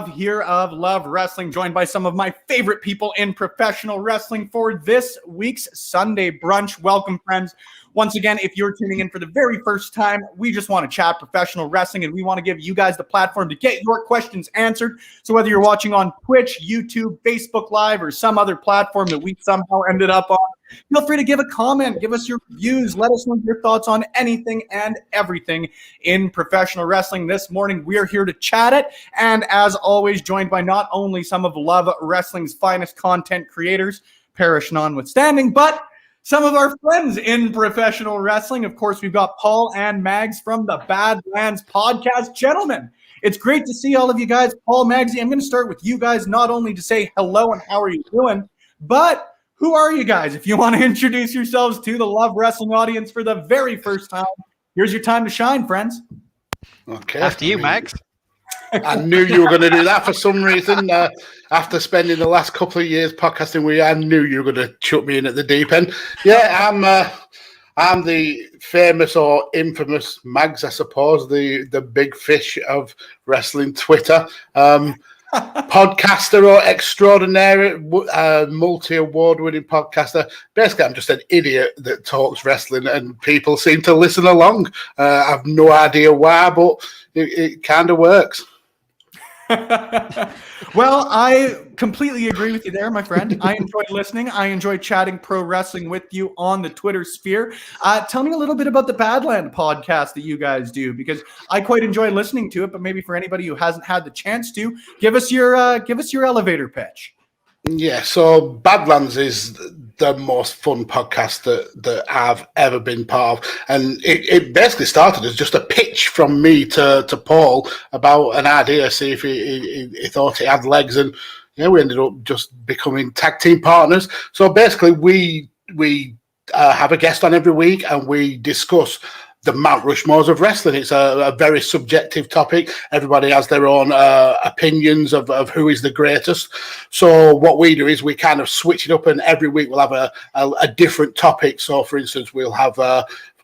here of Love Wrestling, joined by some of my favorite people in professional wrestling for this week's Sunday brunch. Welcome, friends. Once again, if you're tuning in for the very first time, we just want to chat professional wrestling, and we want to give you guys the platform to get your questions answered. So whether you're watching on Twitch, YouTube, Facebook Live, or some other platform that we somehow ended up on, feel free to give a comment, give us your views, let us know your thoughts on anything and everything in professional wrestling. This morning, we are here to chat it, and as always, joined by not only some of Love Wrestling's finest content creators, Parish notwithstanding, but some of our friends in professional wrestling. Of course, we've got Paul and Mags from the Badlands podcast. Gentlemen, it's great to see all of you guys. Paul, Magsy, I'm going to start with you guys, not only to say hello and how are you doing, but who are you guys? If you want to introduce yourselves to the Love Wrestling audience for the very first time, here's your time to shine, friends. Okay. After you, Mags. I knew you were going to do that for some reason. After spending the last couple of years podcasting with you, I knew you were going to chuck me in at the deep end. Yeah, I'm the famous or infamous Mags, I suppose, the big fish of wrestling Twitter. Podcaster or extraordinary, multi-award winning podcaster. Basically, I'm just an idiot that talks wrestling and people seem to listen along. I have no idea why, but it kind of works. Well, I completely agree with you there, my friend. I enjoy listening. I enjoy chatting pro wrestling with you on the Twitter sphere. Tell me a little bit about the Badland podcast that you guys do, because I quite enjoy listening to it. But maybe for anybody who hasn't had the chance to, give us your elevator pitch. Yeah, so Badlands is the most fun podcast that I've ever been part of. And it basically started as just a pitch from me to Paul about an idea, see if he thought it had legs. And yeah, we ended up just becoming tag team partners. So basically we have a guest on every week and we discuss the Mount Rushmores of wrestling. It's a very subjective topic. Everybody has their own opinions of who is the greatest. So what we do is we kind of switch it up, and every week we'll have a different topic. So, for instance, we'll have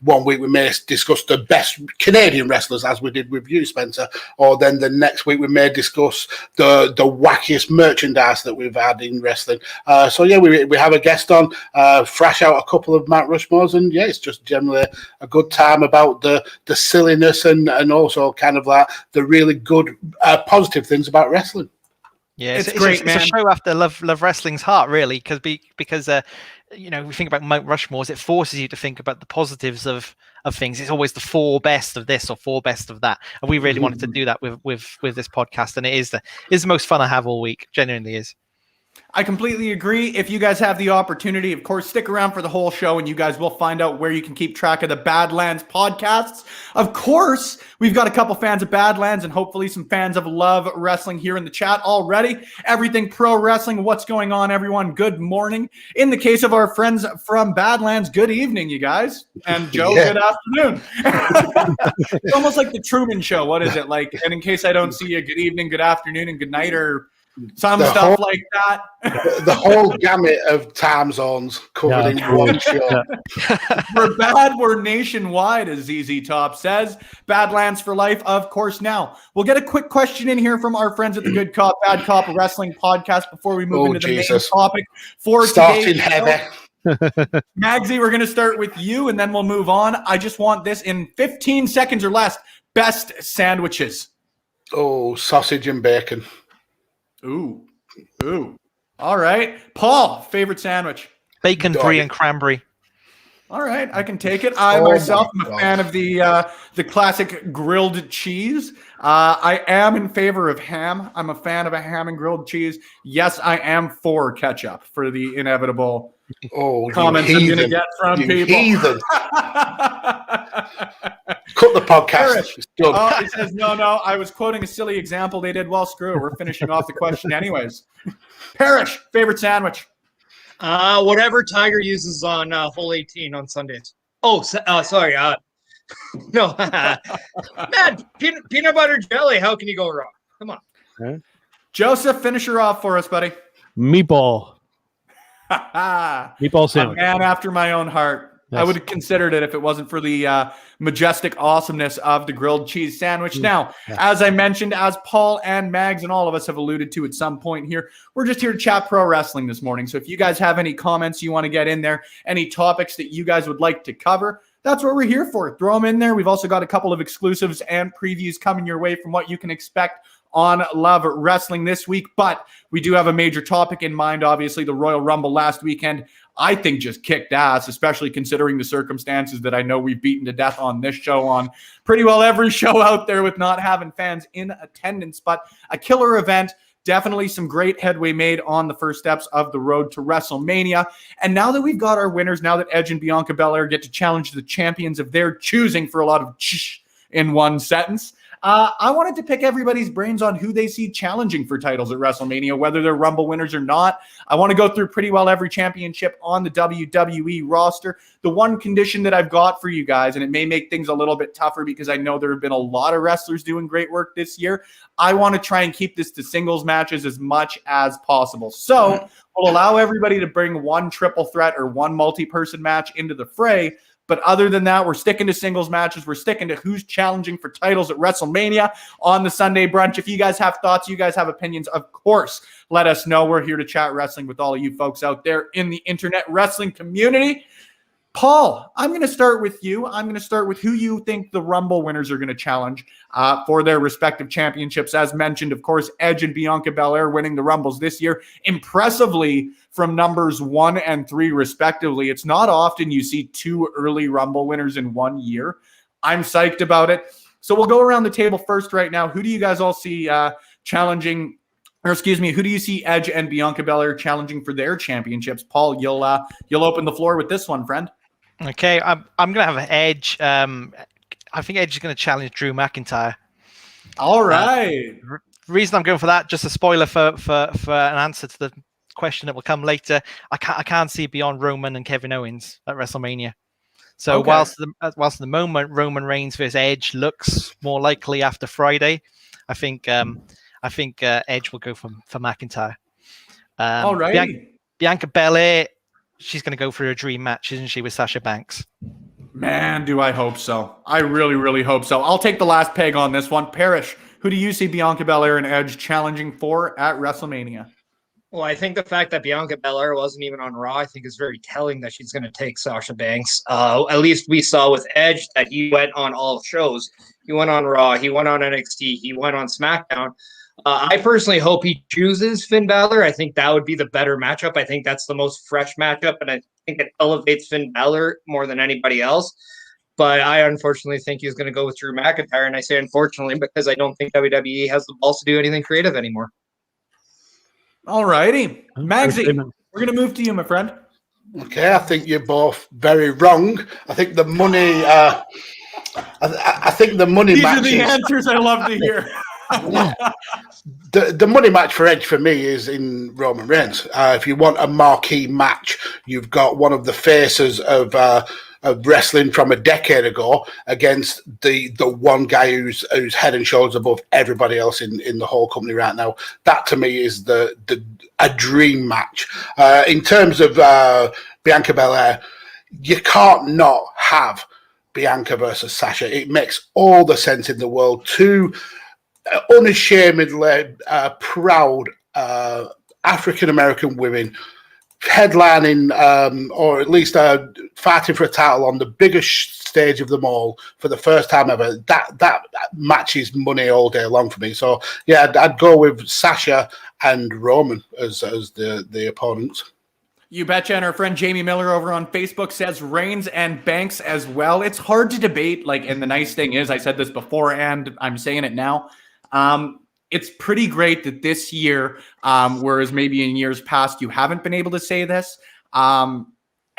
1 week we may discuss the best Canadian wrestlers, as we did with you, Spencer, or then the next week we may discuss the wackiest merchandise that we've had in wrestling. So yeah, we have a guest on, thrash out a couple of Mount Rushmores, and yeah, it's just generally a good time about the silliness and also kind of like the really good positive things about wrestling. Yeah, it's great, man. It's a show after Love Wrestling's heart, really, because you know, we think about Mount Rushmores, it forces you to think about the positives of things. It's always the 4 best of this or 4 best of that, and we really wanted to do that with this podcast, and it is the most fun I have all week. Genuinely is. I completely agree. If you guys have the opportunity, of course, stick around for the whole show and you guys will find out where you can keep track of the Badlands podcasts. Of course, we've got a couple fans of Badlands and hopefully some fans of Love Wrestling here in the chat already. Everything pro wrestling. What's going on, everyone? Good morning. In the case of our friends from Badlands, good evening, you guys. And Joe, Good afternoon. It's almost like the Truman Show. What is it like? And in case I don't see you, good evening, good afternoon, and good night, or some stuff like that. The whole gamut of time zones covered in one show. We're bad, we're nationwide, as ZZ Top says. Badlands for life, of course. Now, we'll get a quick question in here from our friends at the Good Cop, Bad Cop Wrestling podcast before we move into the main topic for starting heavy. Magsy, we're going to start with you, and then we'll move on. I just want this in 15 seconds or less. Best sandwiches. Oh, sausage and bacon. Ooh. All right. Paul, favorite sandwich? Bacon, brie, and cranberry. All right, I can take it. I myself am a fan of the classic grilled cheese. I am in favor of ham. I'm a fan of a ham and grilled cheese. Yes, I am for ketchup for the inevitable comments I'm going to get from people. Heathen. Cut the podcast. He says, no, I was quoting a silly example they did. Well, screw it. We're finishing off the question anyways. Parish, favorite sandwich? Whatever Tiger uses on hole 18 on Sundays. Sorry. No. Man, peanut butter jelly. How can you go wrong? Come on. Okay. Joseph, finish her off for us, buddy. Meatball. Meatball sandwich. A man after my own heart. Yes. I would have considered it if it wasn't for the majestic awesomeness of the grilled cheese sandwich. Now, as I mentioned, as Paul and Mags and all of us have alluded to at some point here, we're just here to chat pro wrestling this morning. So if you guys have any comments you want to get in there, any topics that you guys would like to cover, that's what we're here for. Throw them in there. We've also got a couple of exclusives and previews coming your way from what you can expect on Love Wrestling this week. But we do have a major topic in mind. Obviously, the Royal Rumble last weekend, I think, just kicked ass, especially considering the circumstances that I know we've beaten to death on this show, on pretty well every show out there with not having fans in attendance. But a killer event. Definitely some great headway made on the first steps of the road to WrestleMania. And now that we've got our winners, now that Edge and Bianca Belair get to challenge the champions of their choosing, for a lot of in one sentence, I wanted to pick everybody's brains on who they see challenging for titles at WrestleMania, whether they're Rumble winners or not. I want to go through pretty well every championship on the WWE roster. The one condition that I've got for you guys, and it may make things a little bit tougher because I know there have been a lot of wrestlers doing great work this year, I want to try and keep this to singles matches as much as possible. So we'll allow everybody to bring one triple threat or one multi-person match into the fray. But other than that, we're sticking to singles matches. We're sticking to who's challenging for titles at WrestleMania on the Sunday brunch. If you guys have thoughts, you guys have opinions, of course, let us know. We're here to chat wrestling with all of you folks out there in the internet wrestling community. Paul, I'm going to start with you. I'm going to start with who you think the Rumble winners are going to challenge for their respective championships. As mentioned, of course, Edge and Bianca Belair winning the Rumbles this year, impressively from numbers 1 and 3, respectively. It's not often you see two early Rumble winners in 1 year. I'm psyched about it. So we'll go around the table first right now. Who do you guys all see challenging? Or excuse me, who do you see Edge and Bianca Belair challenging for their championships? Paul, you'll open the floor with this one, friend. Okay, I'm going to have an Edge. I think Edge is going to challenge Drew McIntyre. All right. Reason I'm going for that, just a spoiler for an answer to the question that will come later. I can't see beyond Roman and Kevin Owens at WrestleMania. So okay. whilst at the moment Roman Reigns versus Edge looks more likely after Friday, I think Edge will go for McIntyre. All right. Bianca Belair, she's going to go for a dream match, isn't she, with Sasha Banks? Man, do I hope so. I really, really hope so. I'll take the last peg on this one. Parrish, who do you see Bianca Belair and Edge challenging for at WrestleMania? Well, I think the fact that Bianca Belair wasn't even on Raw, I think is very telling that she's going to take Sasha Banks. At least we saw with Edge that he went on all shows. He went on Raw. He went on NXT. He went on SmackDown. I personally hope he chooses Finn Balor. I think that would be the better matchup. I think that's the most fresh matchup, and I think it elevates Finn Balor more than anybody else. But I unfortunately think he's going to go with Drew McIntyre, and I say unfortunately because I don't think WWE has the balls to do anything creative anymore. All righty. Magsy, we're going to move to you, my friend. Okay, I think you're both very wrong. I think the money... I think the money These matches... are the answers I love to hear. The money match for Edge for me is in Roman Reigns. If you want a marquee match, you've got one of the faces of wrestling from a decade ago against the one guy who's head and shoulders above everybody else in the whole company right now. That to me is a dream match. In terms of Bianca Belair, you can't not have Bianca versus Sasha. It makes all the sense in the world. Two unashamedly proud African-American women headlining or at least fighting for a title on the biggest stage of them all for the first time ever. That match is money all day long for me. So yeah, I'd go with Sasha and Roman as the opponents. You betcha. And our friend Jamie Miller over on Facebook says Reigns and Banks as well. It's hard to debate. And the nice thing is, I said this before and I'm saying it now. It's pretty great that this year, whereas maybe in years past you haven't been able to say this,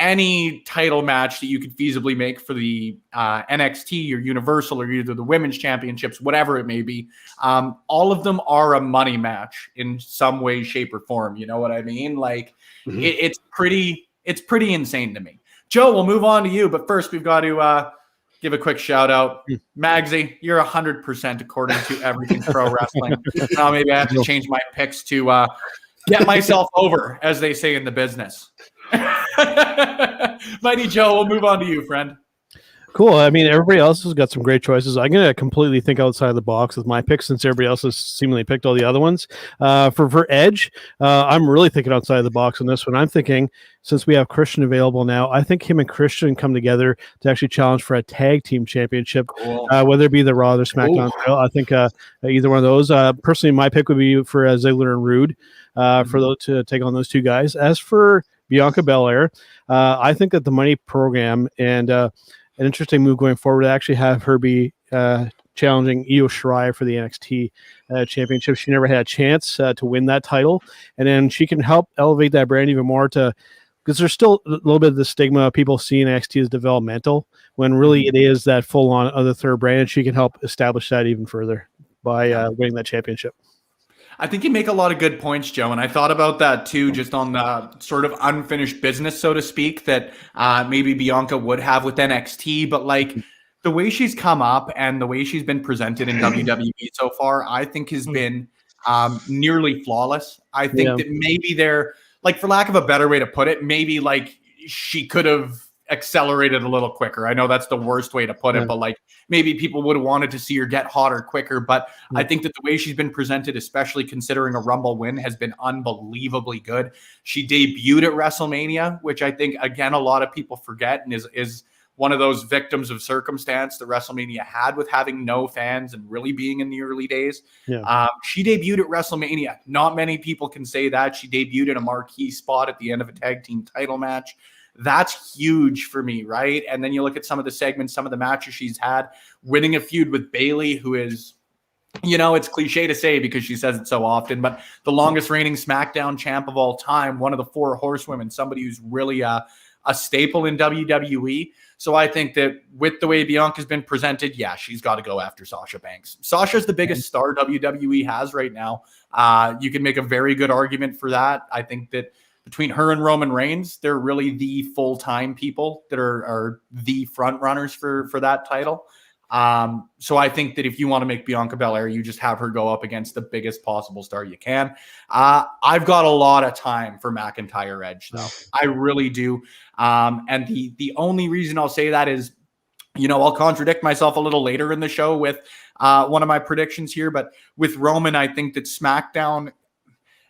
any title match that you could feasibly make for the NXT or Universal or either the Women's Championships, whatever it may be, all of them are a money match in some way, shape, or form. You know what I mean? It's pretty insane to me. Joe, we'll move on to you, but first we've got to give a quick shout out. Magsy, you're 100% according to everything pro wrestling. Now maybe I have to change my picks to get myself over, as they say in the business. Mighty Joe, we'll move on to you, friend. Cool. I mean, everybody else has got some great choices. I'm going to completely think outside of the box with my picks since everybody else has seemingly picked all the other ones. For Edge, I'm really thinking outside of the box on this one. I'm thinking, since we have Christian available now, I think him and Christian come together to actually challenge for a tag team championship, whether it be the Raw or SmackDown title. I think either one of those. Personally, my pick would be for Ziggler and Rude for those to take on those two guys. As for Bianca Belair, I think that the money program and an interesting move going forward to actually have her be challenging Io Shirai for the NXT championship. She never had a chance to win that title, and then she can help elevate that brand even more because there's still a little bit of the stigma of people seeing NXT as developmental when really it is that full-on other third brand, and she can help establish that even further by winning that championship. I think you make a lot of good points, Joe, and I thought about that too, just on the sort of unfinished business, so to speak, that maybe Bianca would have with NXT, but like the way she's come up and the way she's been presented in WWE so far, I think has been nearly flawless. I think that maybe they're, like, for lack of a better way to put it, maybe like she could have accelerated a little quicker. I know that's the worst way to put it, but like maybe people would have wanted to see her get hotter quicker. But I think that the way she's been presented, especially considering a Rumble win, has been unbelievably good. She debuted at WrestleMania, which I think, again, a lot of people forget and is one of those victims of circumstance that WrestleMania had with having no fans and really being in the early days. She debuted at WrestleMania. Not many people can say that. She debuted in a marquee spot at the end of a tag team title match. That's huge for me, right? And then you look at some of the segments, some of the matches she's had, winning a feud with Bayley, who is, you know, it's cliche to say because she says it so often, but the longest reigning SmackDown champ of all time, one of the 4 horsewomen, somebody who's really a staple in WWE. So I think that with the way Bianca's been presented, she's got to go after Sasha Banks. Sasha's the biggest star WWE has right now. You can make a very good argument for that. I think that between her and Roman Reigns, they're really the full-time people that are the front runners for that title. So I think that if you want to make Bianca Belair, you just have her go up against the biggest possible star you can. I've got a lot of time for McIntyre Edge, though. I really do. And the only reason I'll say that is, you know, I'll contradict myself a little later in the show with one of my predictions here. But with Roman, I think that SmackDown,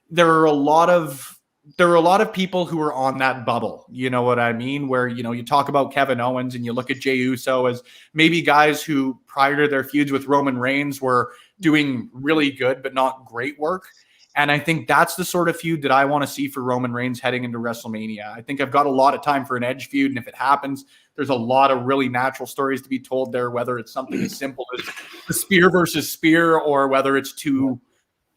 there are a lot of people who are on that bubble. You know what I mean? Where, you know, you talk about Kevin Owens and you look at Jey Uso as maybe guys who prior to their feuds with Roman Reigns were doing really good, but not great work. And I think that's the sort of feud that I want to see for Roman Reigns heading into WrestleMania. I think I've got a lot of time for an Edge feud. And if it happens, there's a lot of really natural stories to be told there, whether it's something as simple as the spear versus spear, or whether it's two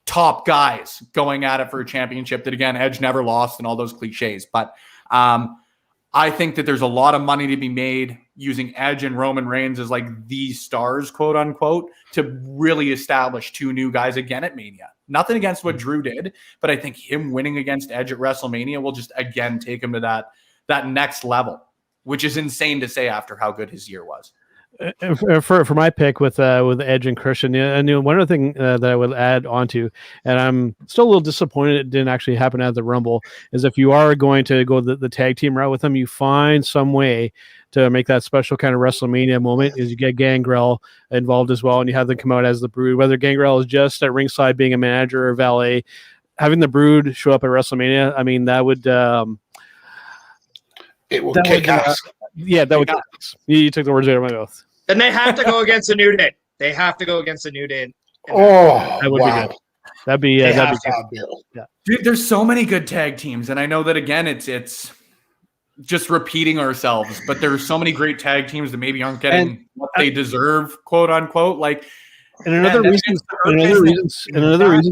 top guys going at it for a championship that, again, Edge never lost and all those cliches. But I think that there's a lot of money to be made using Edge and Roman Reigns as like the stars, quote unquote, to really establish 2 new guys again at Mania. Nothing against what Drew did, but I think him winning against Edge at WrestleMania will just, again, take him to that next level, which is insane to say after how good his year was. For my pick with Edge and Christian, and one other thing that I would add onto, and I'm still a little disappointed it didn't actually happen at the Rumble, is if you are going to go the tag team route with them, you find some way to make that special kind of WrestleMania moment. Is you get Gangrel involved as well, and you have them come out as the Brood. Whether Gangrel is just at ringside being a manager or valet, having the Brood show up at WrestleMania, I mean, that would it would kick ass. That would kick ass. You took the words out of my mouth. Then they have to go against a New Day. They have to go against a New Day. That would be good. That'd be good. Yeah. Dude, there's so many good tag teams, and I know that, again, it's just repeating ourselves, but there's so many great tag teams that maybe aren't getting what they deserve, quote unquote. Like, and another reason,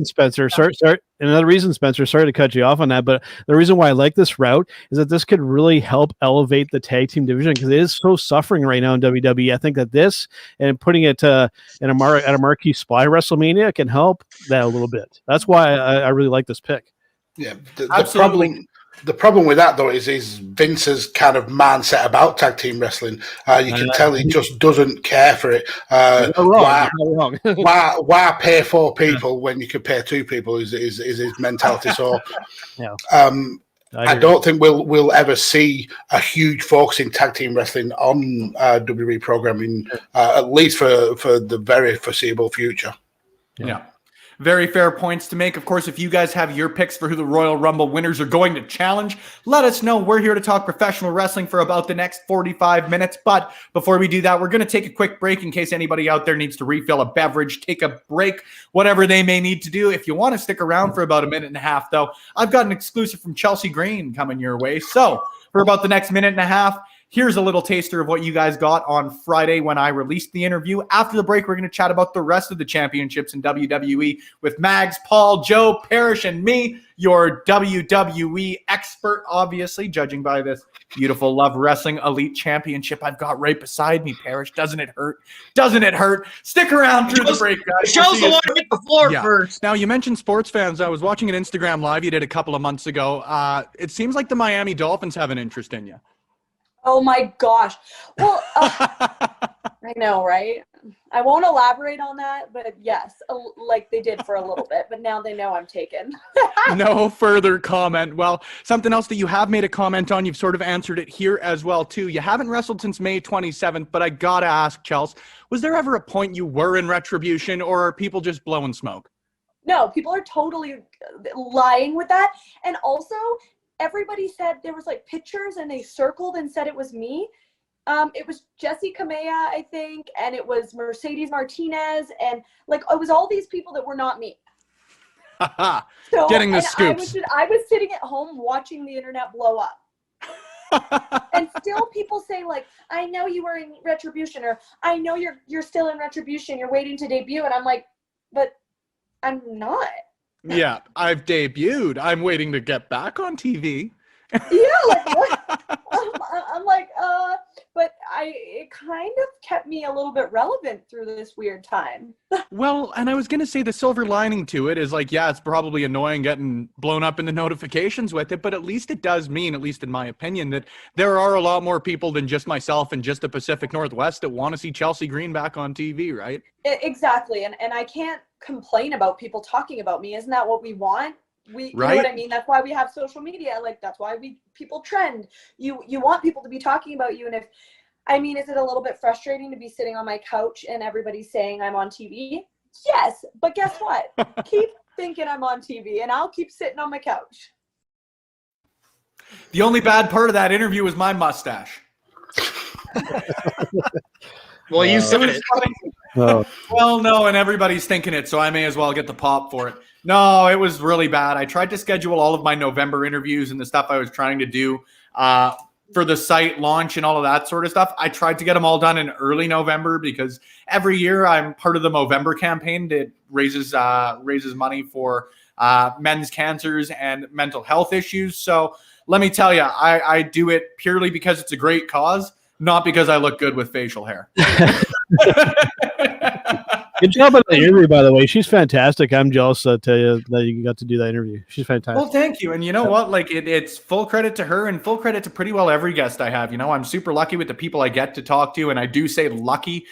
Spencer. Sorry to cut you off on that, but the reason why I like this route is that this could really help elevate the tag team division because it is so suffering right now in WWE. I think that this and putting it at a marquee spot WrestleMania can help that a little bit. That's why I really like this pick. Yeah, the problem with that, though, is Vince's kind of mindset about tag team wrestling. You can tell he just doesn't care for it. Why pay 4 people when you can pay 2 people is his mentality. So, I don't think we'll ever see a huge focus in tag team wrestling on WWE programming, at least for the very foreseeable future. Yeah. Very fair points to make. Of course, if you guys have your picks for who the Royal Rumble winners are going to challenge, let us know. We're here to talk professional wrestling for about the next 45 minutes. But before we do that, we're going to take a quick break in case anybody out there needs to refill a beverage, take a break, whatever they may need to do. If you want to stick around for about a minute and a half, though, I've got an exclusive from Chelsea Green coming your way. So for about the next minute and a half, here's a little taster of what you guys got on Friday when I released the interview. After the break, we're going to chat about the rest of the championships in WWE with Mags, Paul, Joe, Parrish, and me, your WWE expert, obviously, judging by this beautiful Love Wrestling Elite Championship I've got right beside me, Parrish. Doesn't it hurt? Doesn't it hurt? Stick around through the break, guys. Show's the one to hit the floor first. Now, you mentioned sports fans. I was watching an Instagram Live you did a couple of months ago. It seems like the Miami Dolphins have an interest in you. Oh my gosh. Well, I know, right? I won't elaborate on that, but yes, like they did for a little bit, but now they know I'm taken. No further comment. Well, something else that you have made a comment on, you've sort of answered it here as well, too. You haven't wrestled since May 27th, but I gotta ask, Chels, was there ever a point you were in Retribution, or are people just blowing smoke? No, people are totally lying with that. And also, everybody said there was like pictures and they circled and said it was me. It was Jessie Kamea, I think, and it was Mercedes Martinez, and like it was all these people that were not me. So, getting the scoops. I was sitting at home watching the internet blow up. And still people say like, I know you were in Retribution, or I know you're still in Retribution, you're waiting to debut, and I'm like, but I'm not. Yeah, I've debuted. I'm waiting to get back on TV. Yeah, like what? I'm like, but it kind of kept me a little bit relevant through this weird time. Well, and I was going to say the silver lining to it is like, yeah, it's probably annoying getting blown up in the notifications with it, but at least it does mean, at least in my opinion, that there are a lot more people than just myself and just the Pacific Northwest that want to see Chelsea Green back on TV, right? Exactly, and I can't complain about people talking about me. Isn't that what we want? You right? know what I mean? That's why we have social media. Like that's why people trend. You want people to be talking about you. And is it a little bit frustrating to be sitting on my couch and everybody's saying I'm on TV? Yes, but guess what? Keep thinking I'm on TV and I'll keep sitting on my couch. The only bad part of that interview was my mustache. Well, you said it. Well, no, and everybody's thinking it, so I may as well get the pop for it. No, it was really bad. I tried to schedule all of my November interviews and the stuff I was trying to do for the site launch and all of that sort of stuff. I tried to get them all done in early November because every year I'm part of the Movember campaign that raises money for men's cancers and mental health issues. So let me tell you, I do it purely because it's a great cause, not because I look good with facial hair. Good job on the interview, by the way. She's fantastic. I'm jealous, I tell you, that you got to do that interview. She's fantastic. Well, thank you. And you know what? Like it's full credit to her and full credit to pretty well every guest I have. You know, I'm super lucky with the people I get to talk to, and I do say lucky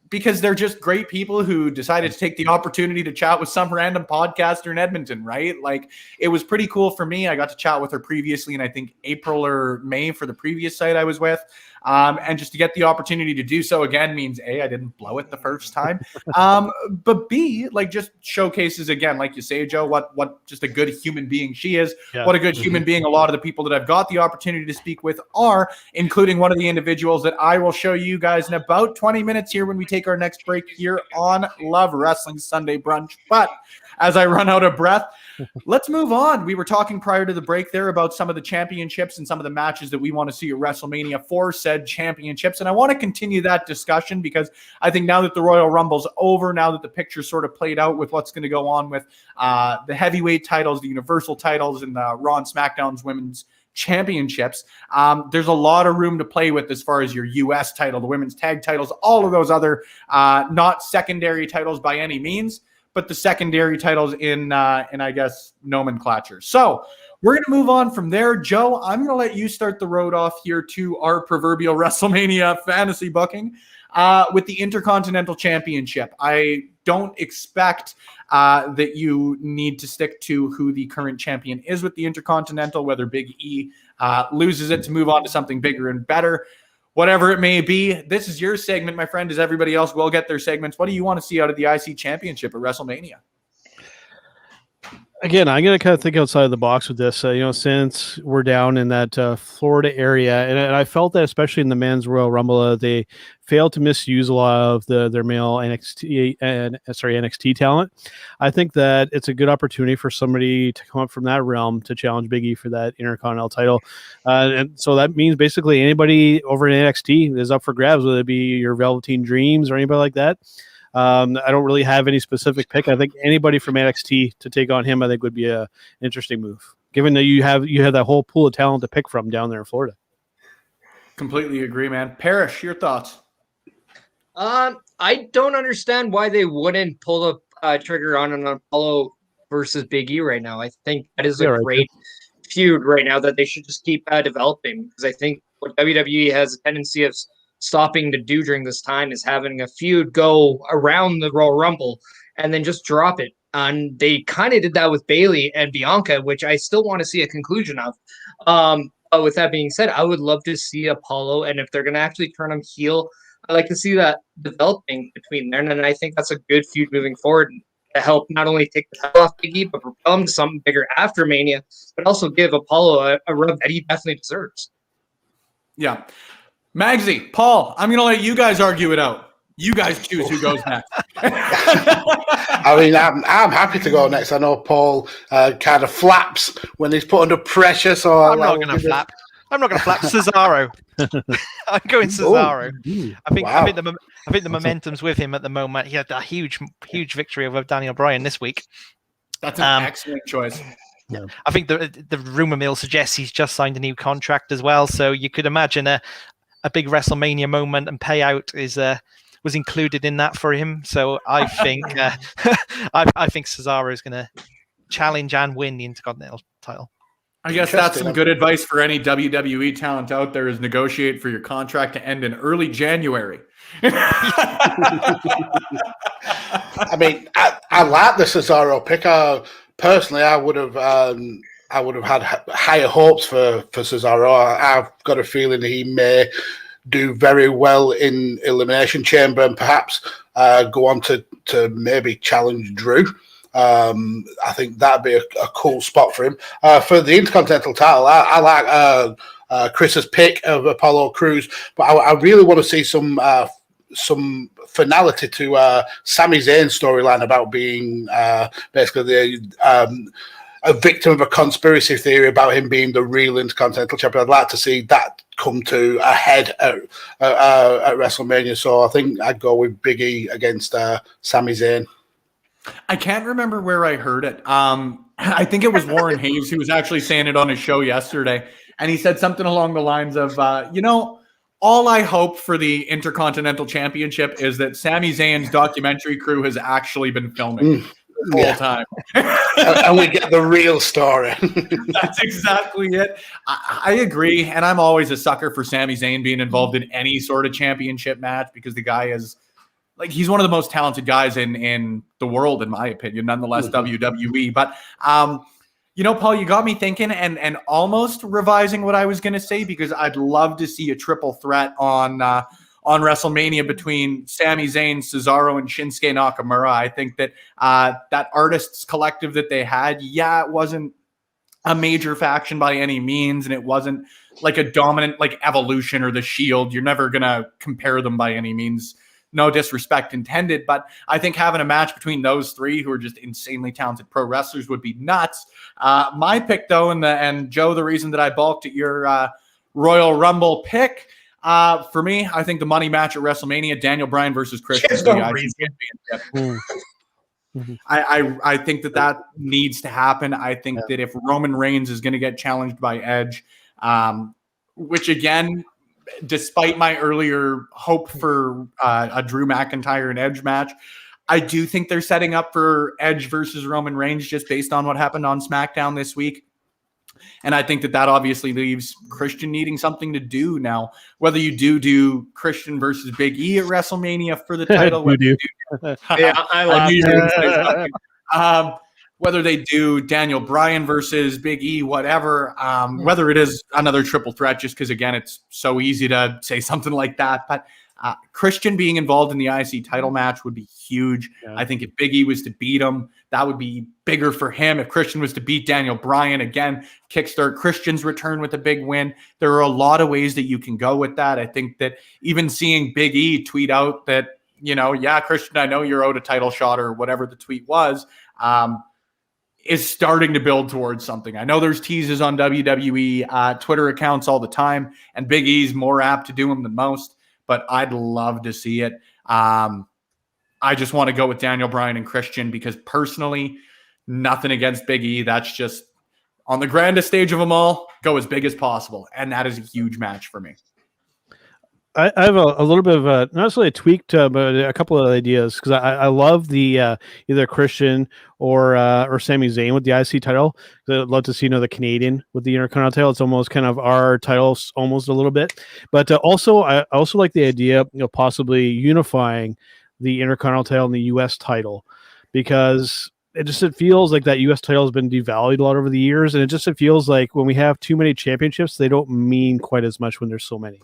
because they're just great people who decided to take the opportunity to chat with some random podcaster in Edmonton, right? Like it was pretty cool for me. I got to chat with her previously in I think April or May for the previous site I was with. And just to get the opportunity to do so again means A, I didn't blow it the first time. But B, like just showcases again, like you say, Joe, what just a good human being she is, what a good human being a lot of the people that I've got the opportunity to speak with are, including one of the individuals that I will show you guys in about 20 minutes here when we take our next break here on Love Wrestling Sunday Brunch. But as I run out of breath, let's move on. We were talking prior to the break there about some of the championships and some of the matches that we want to see at WrestleMania for said championships. And I want to continue that discussion because I think now that the Royal Rumble's over, now that the picture's sort of played out with what's going to go on with the heavyweight titles, the Universal titles, and the Raw and SmackDown's women's championships, there's a lot of room to play with as far as your US title, the women's tag titles, all of those other not secondary titles by any means, but the secondary titles in I guess nomenclature. So we're going to move on from there. Joe, I'm going to let you start the road off here to our proverbial WrestleMania fantasy booking with the Intercontinental Championship. I don't expect that you need to stick to who the current champion is with the Intercontinental, whether Big E loses it to move on to something bigger and better. Whatever it may be, this is your segment, my friend, as everybody else will get their segments. What do you want to see out of the IC Championship at WrestleMania? Again, I'm going to kind of think outside of the box with this. Since we're down in that Florida area, and I felt that especially in the men's Royal Rumble, they failed to misuse a lot of their male NXT talent. I think that it's a good opportunity for somebody to come up from that realm to challenge Big E for that Intercontinental title, and so that means basically anybody over in NXT is up for grabs, whether it be your Velveteen Dreams or anybody like that. I don't really have any specific pick. I think anybody from NXT to take on him, I think would be an interesting move, given that you have that whole pool of talent to pick from down there in Florida. Completely agree, man. Parrish, your thoughts? I don't understand why they wouldn't pull the trigger on an Apollo versus Big E right now. I think that is a great feud right now that they should just keep developing, because I think what WWE has a tendency of stopping to do during this time is having a feud go around the Royal Rumble and then just drop it. And they kind of did that with Bayley and Bianca, which I still want to see a conclusion of. But with that being said, I would love to see Apollo, and if they're going to actually turn him heel, I like to see that developing between there. And I think that's a good feud moving forward to help not only take the title off Big E, but propel him to something bigger after Mania, but also give Apollo a rub that he definitely deserves. Yeah. Magsy, Paul, I'm going to let you guys argue it out. You guys choose who goes next. I mean, I'm happy to go next. I know Paul kind of flaps when he's put under pressure. So I'm not going to flap. I'm not going to flap. Cesaro. I'm going Cesaro. I think the momentum's with him at the moment. He had that huge victory over Daniel Bryan this week. That's an excellent choice. Yeah. I think the rumor mill suggests he's just signed a new contract as well. So you could imagine a big WrestleMania moment and payout was included in that for him. So I think I think Cesaro is going to challenge and win the Intercontinental title. I guess that's some good advice for any WWE talent out there, is negotiate for your contract to end in early January. I mean, I like the Cesaro pick. Personally, I would have had higher hopes for Cesaro. I've got a feeling he may do very well in Elimination Chamber and perhaps go on to maybe challenge Drew. I think that'd be a cool spot for him. For the Intercontinental title, I like Chris's pick of Apollo Crews, but I really want to see some finality to Sami Zayn's storyline about being basically a victim of a conspiracy theory about him being the real Intercontinental champion. I'd like to see that come to a head at WrestleMania. So I think I'd go with Big E against Sami Zayn. I can't remember where I heard it. I think it was Warren Hayes who was actually saying it on his show yesterday. And he said something along the lines of, all I hope for the Intercontinental Championship is that Sami Zayn's documentary crew has actually been filming the whole time. And we get the real story. That's exactly it. I agree. And I'm always a sucker for Sami Zayn being involved in any sort of championship match, because the guy is, he's one of the most talented guys in the world, in my opinion, nonetheless, WWE. But, Paul, you got me thinking and almost revising what I was going to say, because I'd love to see a triple threat on WrestleMania between Sami Zayn, Cesaro, and Shinsuke Nakamura. I think that that artists collective that they had, it wasn't a major faction by any means, and it wasn't like a dominant like Evolution or the Shield. You're never going to compare them by any means. No disrespect intended, but I think having a match between those three, who are just insanely talented pro wrestlers, would be nuts. My pick, though, and Joe, the reason that I balked at your Royal Rumble pick, for me, I think the money match at WrestleMania, Daniel Bryan versus Christian. I think that needs to happen. I think that if Roman Reigns is going to get challenged by Edge, which again, despite my earlier hope for a Drew McIntyre and Edge match, I do think they're setting up for Edge versus Roman Reigns just based on what happened on SmackDown this week. And I think that obviously leaves Christian needing something to do now. Whether you do Christian versus Big E at WrestleMania for the title, Yeah, I laughed. Whether they do Daniel Bryan versus Big E, whatever, whether it is another triple threat, just because, again, it's so easy to say something like that. But Christian being involved in the IC title match would be huge. Yeah. I think if Big E was to beat him, that would be bigger for him. If Christian was to beat Daniel Bryan, again, kickstart Christian's return with a big win. There are a lot of ways that you can go with that. I think that even seeing Big E tweet out that, yeah, Christian, I know you're owed a title shot or whatever the tweet was, is starting to build towards something. I know there's teases on WWE Twitter accounts all the time, and Big E's more apt to do them than most, but I'd love to see it. I just want to go with Daniel Bryan and Christian because personally, nothing against Big E. That's just on the grandest stage of them all, go as big as possible. And that is a huge match for me. I have a little bit of not necessarily a tweaked, but a couple of ideas because I love the either Christian or Sami Zayn with the IC title. I'd love to see the Canadian with the Intercontinental title. It's almost kind of our title, almost a little bit. But I also like the idea of possibly unifying the Intercontinental title and the U.S. title because it feels like that U.S. title has been devalued a lot over the years, and it feels like when we have too many championships, they don't mean quite as much when there's so many.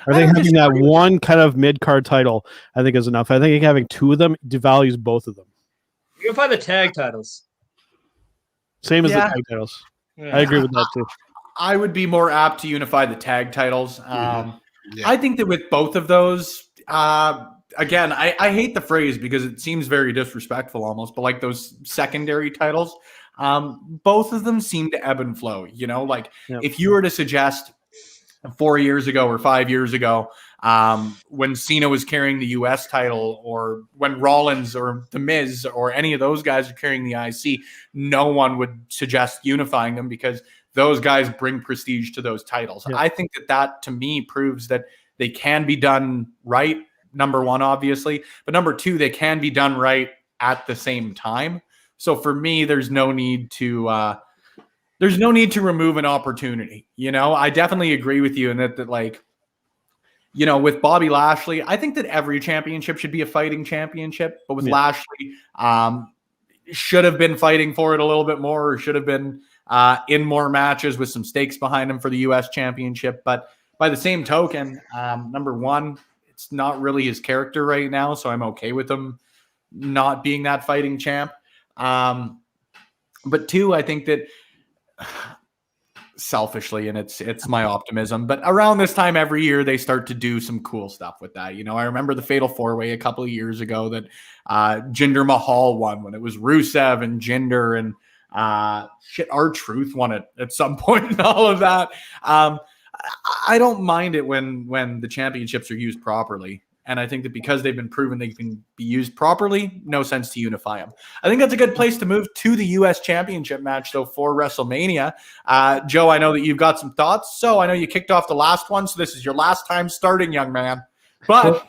I think having that one kind of mid-card title, I think, is enough. I think having two of them devalues both of them. Unify the tag titles. Same as the tag titles. Yeah. I agree with that, too. I would be more apt to unify the tag titles. I think that with both of those, again, I hate the phrase because it seems very disrespectful almost, but like those secondary titles, both of them seem to ebb and flow. If you were to suggest 4 years ago or 5 years ago, when Cena was carrying the U.S. title, or when Rollins or The Miz or any of those guys are carrying the IC, no one would suggest unifying them because those guys bring prestige to those titles. Yeah. I think that to me proves that they can be done right, number one, obviously, but number two, they can be done right at the same time. So for me, there's no need to remove an opportunity. I definitely agree with you in that with Bobby Lashley, I think that every championship should be a fighting championship, but with Lashley, should have been fighting for it a little bit more, or should have been in more matches with some stakes behind him for the U.S. championship. But by the same token, number one, it's not really his character right now, so I'm okay with him not being that fighting champ. But two, I think that selfishly, and it's my optimism, but around this time every year they start to do some cool stuff with that. I remember the Fatal 4-Way a couple of years ago that Jinder Mahal won, when it was Rusev and Jinder and R-Truth won it at some point and all of that. I don't mind it when the championships are used properly. And I think that because they've been proven they can be used properly, no sense to unify them. I think that's a good place to move to the U.S. Championship match, though, for WrestleMania. Joe, I know that you've got some thoughts. So I know you kicked off the last one, so this is your last time starting, young man. But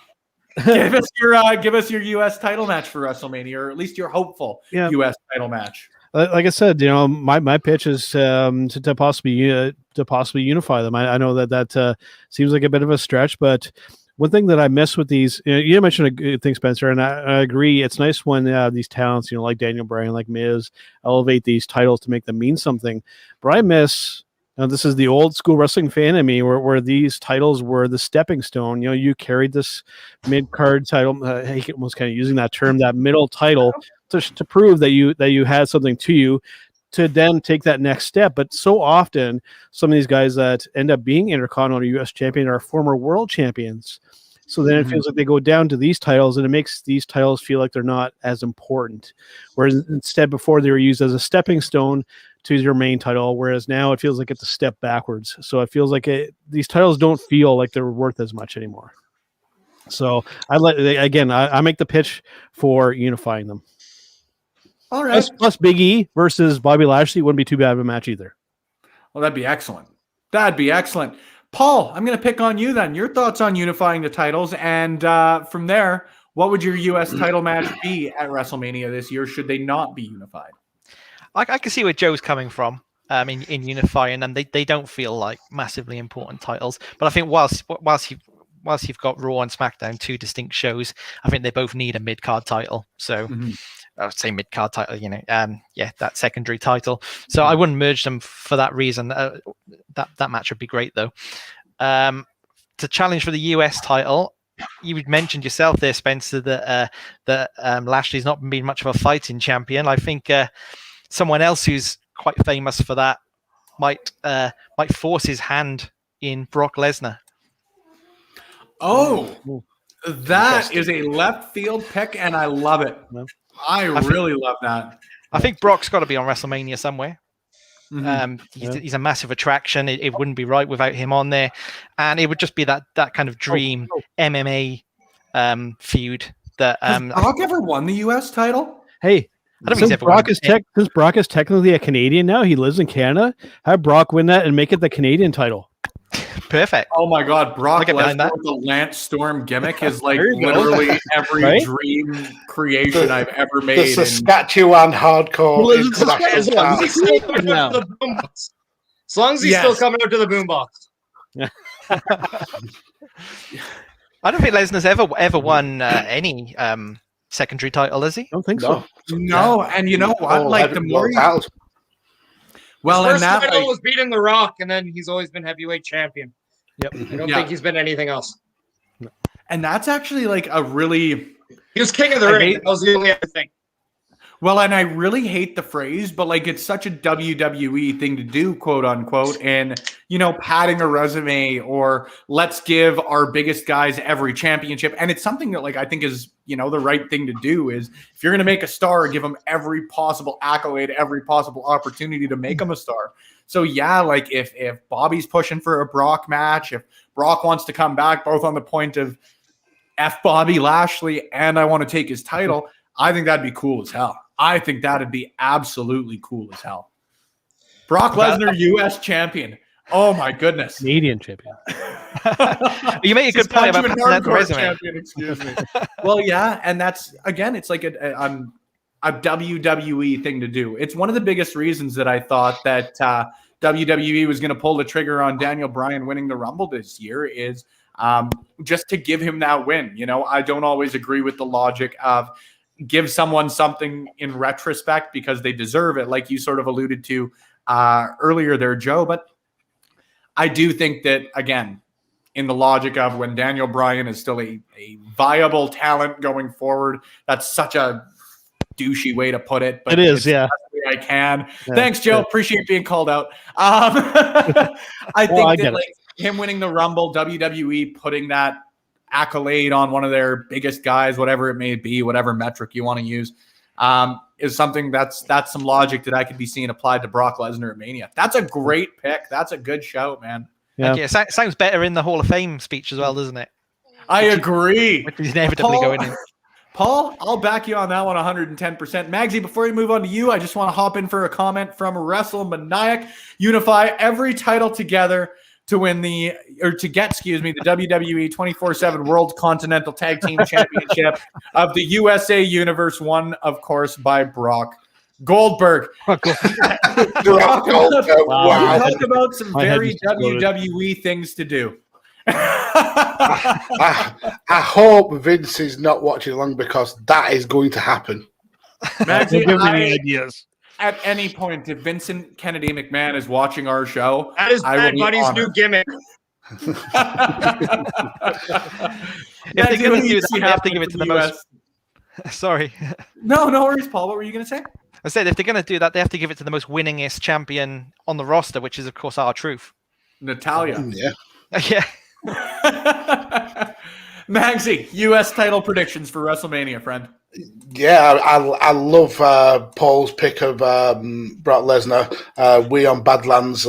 give us your U.S. title match for WrestleMania, or at least your hopeful U.S. title match. Like I said, my pitch is to possibly unify them. I know that seems like a bit of a stretch, but one thing that I miss with these, you mentioned a good thing, Spencer, and I agree. It's nice when these talents, like Daniel Bryan, like Miz, elevate these titles to make them mean something. But I miss, this is the old school wrestling fan in me, where these titles were the stepping stone. You carried this mid-card title, I hate almost kind of using that term, that middle title, to prove that you had something to you, to then take that next step. But so often, some of these guys that end up being Intercontinental or U.S. champion are former world champions. So then it feels like they go down to these titles, and it makes these titles feel like they're not as important. Whereas instead, before they were used as a stepping stone to your main title, whereas now it feels like it's a step backwards. So it feels like these titles don't feel like they're worth as much anymore. So I make the pitch for unifying them. All right. Plus Big E versus Bobby Lashley wouldn't be too bad of a match either. Well, that'd be excellent. Paul, I'm going to pick on you then. Your thoughts on unifying the titles, and from there, what would your U.S. title match be at WrestleMania this year should they not be unified? I can see where Joe's coming from. in unifying them. They don't feel like massively important titles. But I think whilst you've got Raw and SmackDown, two distinct shows, I think they both need a mid-card title. So I would say mid-card title, that secondary title. So I wouldn't merge them for that reason. That match would be great though. To challenge for the US title, you mentioned yourself there, Spencer, that Lashley's not been much of a fighting champion. I think someone else who's quite famous for that might force his hand in Brock Lesnar. Oh, that is a left field pick, and I love it. I really love that. I think Brock's got to be on WrestleMania somewhere. He's a massive attraction. It wouldn't be right without him on there, and it would just be that kind of dream MMA feud. That has Brock ever won the U.S. title? Hey, I don't think since Brock is technically a Canadian now, he lives in Canada. Have Brock win that and make it the Canadian title. Perfect. Oh my God, Brock Lesnar with the Lance Storm gimmick is like literally every dream creation I've ever made. The Saskatchewan hardcore international. As long as he's still coming out to the boombox. As long as he's still coming out to the boombox. I don't think Lesnar's ever won any secondary title, has he? I don't think so. No, and you know what? Like the more Well, his first title was beating The Rock, and then he's always been heavyweight champion. Yep. I don't think he's been anything else. And that's actually like a really... He was king of the ring. That was the only other thing. Well, and I really hate the phrase, but like it's such a WWE thing to do, quote unquote, and padding a resume or let's give our biggest guys every championship. And it's something that like I think is, the right thing to do is if you're going to make a star, give them every possible accolade, every possible opportunity to make them a star. So yeah, like if Bobby's pushing for a Brock match, if Brock wants to come back both on the point of F Bobby Lashley and I want to take his title, I think that'd be cool as hell. I think that'd be absolutely cool as hell. Brock Lesnar, U.S. champion. Oh my goodness. Canadian champion. You make a good point about the resume. Champion, excuse me. Well, yeah, and that's again, it's like a WWE thing to do. It's one of the biggest reasons that I thought that WWE was going to pull the trigger on Daniel Bryan winning the Rumble this year is just to give him that win. I don't always agree with the logic of give someone something in retrospect because they deserve it, like you sort of alluded to earlier there, Joe. But I do think that, again, in the logic of when Daniel Bryan is still a viable talent going forward, that's such a douchey way to put it. But it is, yeah. I can. Yeah, thanks, Joe. Yeah. Appreciate being called out. I think that like him winning the Rumble, WWE putting that accolade on one of their biggest guys, whatever it may be, whatever metric you want to use, is something that's some logic that I could be seeing applied to Brock Lesnar at Mania. That's a great pick. That's a good shout, man. Yeah. It sounds better in the Hall of Fame speech as well, doesn't it? I agree. Which is inevitably going in. Paul, I'll back you on that one 110%. Magsy, before we move on to you, I just want to hop in for a comment from WrestleManiac. Unify every title together to win the WWE 24/7 World Continental Tag Team Championship of the USA Universe, won, of course, by Brock Goldberg. Brock Goldberg. Wow. Talk about some very WWE things to do. I hope Vince is not watching along because that is going to happen. Magsy, give me any ideas. At any point, if Vincent Kennedy McMahon is watching our show, that is Bad Bunny's new gimmick. If they're going to do that, they have to give it to the most. Sorry. No worries, Paul. What were you going to say? I said if they're going to do that, they have to give it to the most winningest champion on the roster, which is, of course, R-Truth. Natalia. Yeah. Magsy, U.S. title predictions for WrestleMania, friend. Yeah, I love Paul's pick of Brock Lesnar. We on Badlands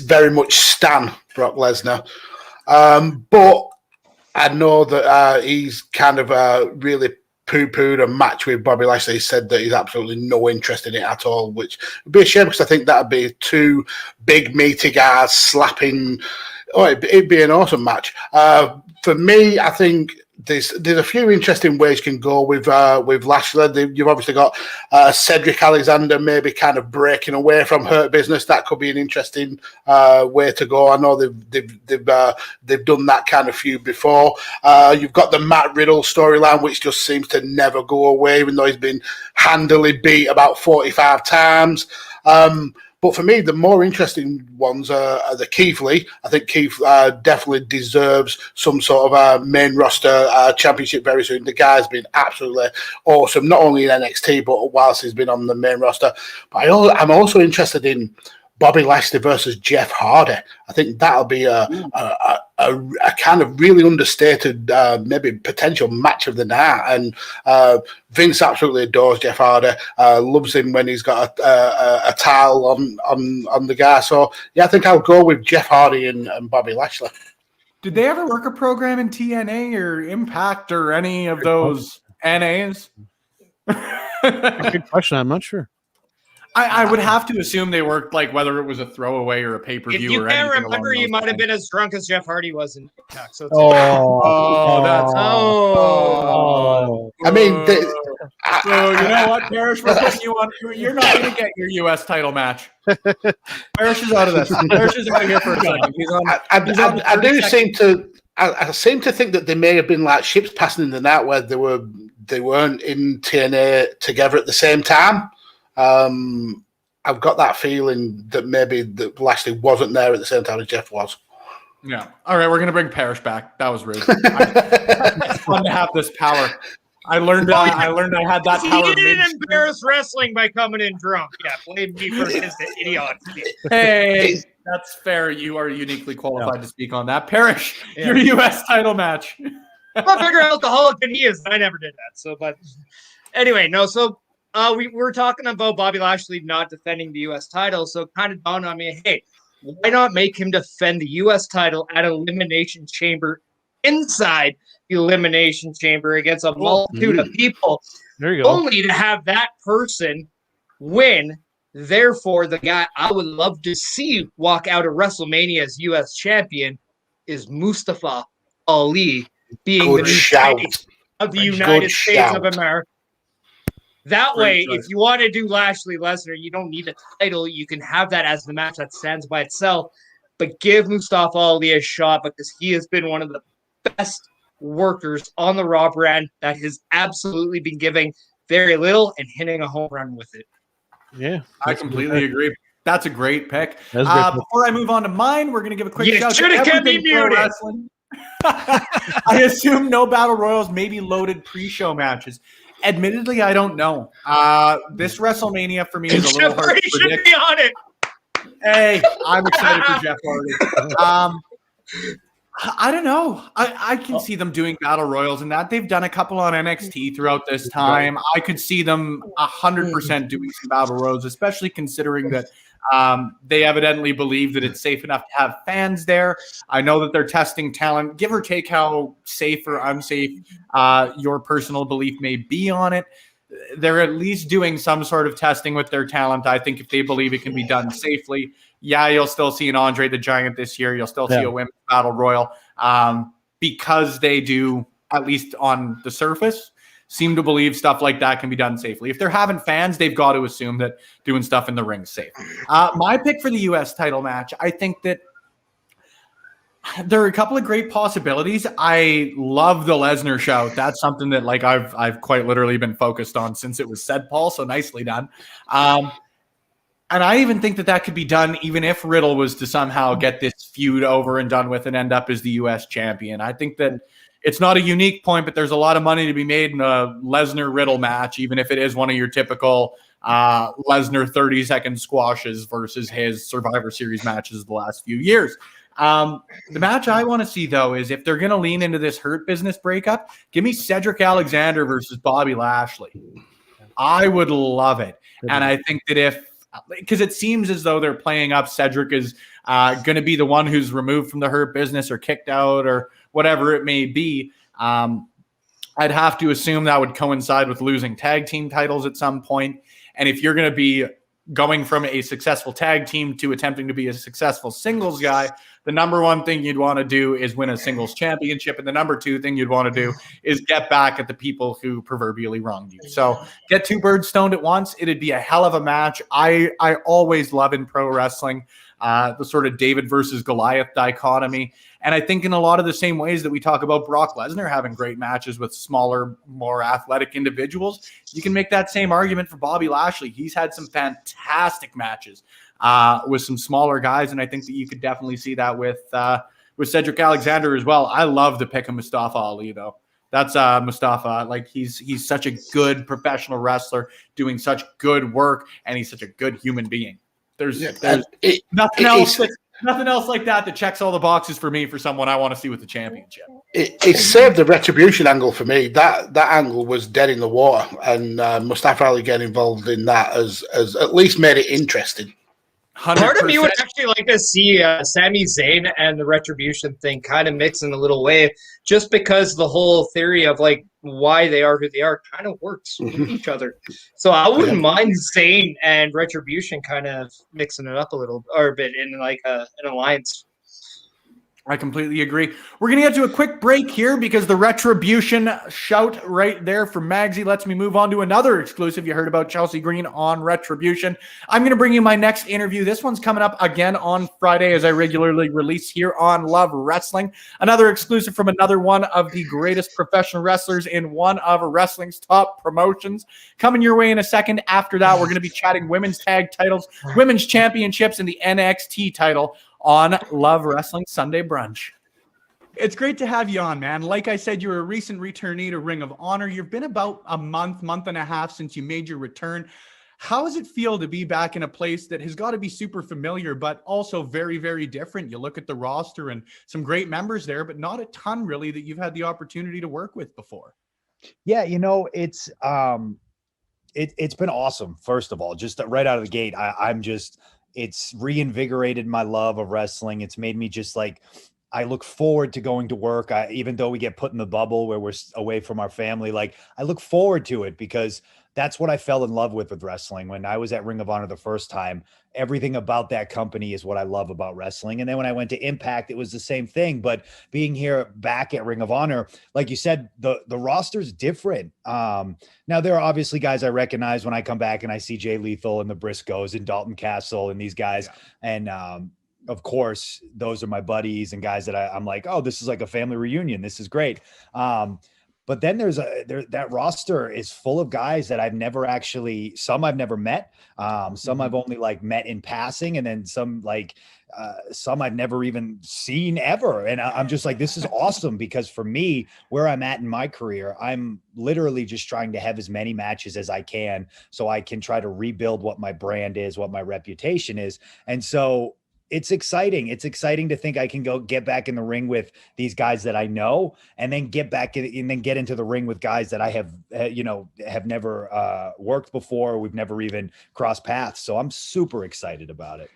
very much stan Brock Lesnar. But I know that he's kind of really poo-pooed a match with Bobby Lashley. He said that he's absolutely no interest in it at all, which would be a shame because I think that would be two big meaty guys slapping. Oh, it'd be an awesome match. For me, I think there's a few interesting ways you can go with Lashley. You've obviously got Cedric Alexander maybe kind of breaking away from Hurt Business. That could be an interesting way to go. I know they've done that kind of feud before. You've got the Matt Riddle storyline, which just seems to never go away, even though he's been handily beat about 45 times. But for me, the more interesting ones are the Keith Lee. I think Keith definitely deserves some sort of main roster championship very soon. The guy's been absolutely awesome, not only in NXT, but whilst he's been on the main roster. But I'm also interested in Bobby Lashley versus Jeff Hardy. I think that'll be a kind of really understated, maybe potential match of the night. And Vince absolutely adores Jeff Hardy, loves him when he's got a towel on the guy. So, yeah, I think I'll go with Jeff Hardy and Bobby Lashley. Did they ever work a program in TNA or Impact or any of those NAs? Good question. I'm not sure. I would have to assume they worked, like, whether it was a throwaway or a pay-per-view or anything. If you can't remember, you might have been as drunk as Jeff Hardy was in Impact. So I mean, so you know what, Parrish? We're putting you on. You're not going to get your U.S. title match. Parrish is out of this. Parrish is out of here for a second. I seem to think that they may have been like ships passing in the night where they weren't in TNA together at the same time. I've got that feeling that maybe that Lashley wasn't there at the same time as Jeff was. Yeah. All right, we're going to bring Parrish back. That was rude. It's fun to have this power. I learned I had that power. He didn't embarrass wrestling by coming in drunk. Yeah, blame me for his idiocy. Hey, that's fair. You are uniquely qualified to speak on that. Parrish, your U.S. title match. I'll figure out alcoholic than he is. I never did that. So, but anyway, no. So we were talking about Bobby Lashley not defending the U.S. title. So it kind of dawned on me, hey, why not make him defend the U.S. title at Elimination Chamber inside the Elimination Chamber against a multitude of people? There you go. Only to have that person win. Therefore, the guy I would love to see walk out of WrestleMania as U.S. champion is Mustafa Ali, being the new champion of the United States of America. That way, if you want to do Lashley Lesnar, you don't need a title. You can have that as the match that stands by itself. But give Mustafa Ali a shot because he has been one of the best workers on the Raw brand that has absolutely been giving very little and hitting a home run with it. Yeah, I completely agree. That's a great pick. Before I move on to mine, we're going to give a quick shout out to Everything Pro Wrestling. I assume no battle royals, maybe loaded pre-show matches. Admittedly, I don't know. This WrestleMania for me is a little hard to predict. Should be on it. Hey, I'm excited for Jeff Hardy. I don't know. I can see them doing battle royals and that. They've done a couple on NXT throughout this time. I could see them 100% doing some battle royals, especially considering that they evidently believe that it's safe enough to have fans there. I know that they're testing talent, give or take how safe or unsafe your personal belief may be on it. They're at least doing some sort of testing with their talent. I think if they believe it can be done safely, yeah, you'll still see an Andre the Giant this year. You'll still see a women's battle royal because they do, at least on the surface, seem to believe stuff like that can be done safely. If they're having fans, they've got to assume that doing stuff in the ring is safe. My pick for the U.S. title match, I think that there are a couple of great possibilities. I love the Lesnar shout. That's something that like I've quite literally been focused on since it was said, Paul. So nicely done. And I even think that could be done even if Riddle was to somehow get this feud over and done with and end up as the U.S. champion. I think that it's not a unique point, but there's a lot of money to be made in a Lesnar-Riddle match, even if it is one of your typical Lesnar 30-second squashes versus his Survivor Series matches the last few years. The match I want to see, though, is if they're going to lean into this Hurt Business breakup, give me Cedric Alexander versus Bobby Lashley. I would love it. And I think that because it seems as though they're playing up Cedric is going to be the one who's removed from the Hurt Business or kicked out or whatever it may be. I'd have to assume that would coincide with losing tag team titles at some point. And if you're going to be going from a successful tag team to attempting to be a successful singles guy, the number one thing you'd want to do is win a singles championship. And the number two thing you'd want to do is get back at the people who proverbially wronged you. So get two birds stoned at once. It'd be a hell of a match. I always love in pro wrestling the sort of David versus Goliath dichotomy. And I think in a lot of the same ways that we talk about Brock Lesnar having great matches with smaller, more athletic individuals, you can make that same argument for Bobby Lashley. He's had some fantastic matches with some smaller guys, and I think that you could definitely see that with Cedric Alexander as well. I love the pick of Mustafa Ali, though. That's Mustafa. Like he's such a good professional wrestler doing such good work, and he's such a good human being. There's nothing else like that checks all the boxes for me for someone I want to see with the championship. It saved the retribution angle for me. That angle was dead in the water, and Mustafa Ali getting involved in that has at least made it interesting. 100%. Part of me would actually like to see Sami Zayn and the retribution thing kind of mix in a little way, just because the whole theory of like why they are who they are kind of works with each other. So I wouldn't mind Zayn and retribution kind of mixing it up a little or a bit in like an alliance. I completely agree. We're going to get to a quick break here because the retribution shout right there from Magsy lets me move on to another exclusive. You heard about Chelsea Green on retribution. I'm going to bring you my next interview. This one's coming up again on Friday as I regularly release here on Love Wrestling. Another exclusive from another one of the greatest professional wrestlers in one of wrestling's top promotions. Coming your way in a second. After that, we're going to be chatting women's tag titles, women's championships, and the NXT title on Love Wrestling Sunday Brunch. It's great to have you on, man. Like I said, you're a recent returnee to Ring of Honor. You've been about a month and a half since you made your return. How does it feel to be back in a place that has got to be super familiar, but also very, very different? You look at the roster and some great members there, but not a ton really that you've had the opportunity to work with before. Yeah, it's been awesome. First of all, just right out of the gate, it's reinvigorated my love of wrestling. It's made me just like, I look forward to going to work. Even though we get put in the bubble where we're away from our family, like I look forward to it because that's what I fell in love with wrestling. When I was at Ring of Honor the first time, everything about that company is what I love about wrestling. And then when I went to Impact, it was the same thing. But being here back at Ring of Honor, like you said, the roster's different. Now, there are obviously guys I recognize when I come back and I see Jay Lethal and the Briscoes and Dalton Castle and these guys. Yeah. And of course, those are my buddies and guys that I'm like, oh, this is like a family reunion. This is great. But then that roster is full of guys that some I've never met. Some I've only like met in passing, and then some I've never even seen ever. And I'm just like, this is awesome because for me, where I'm at in my career, I'm literally just trying to have as many matches as I can so I can try to rebuild what my brand is, what my reputation is. And so it's exciting. It's exciting to think I can go get back in the ring with these guys that I know, and then get back in, and then get into the ring with guys that I have never worked before. We've never even crossed paths. So I'm super excited about it.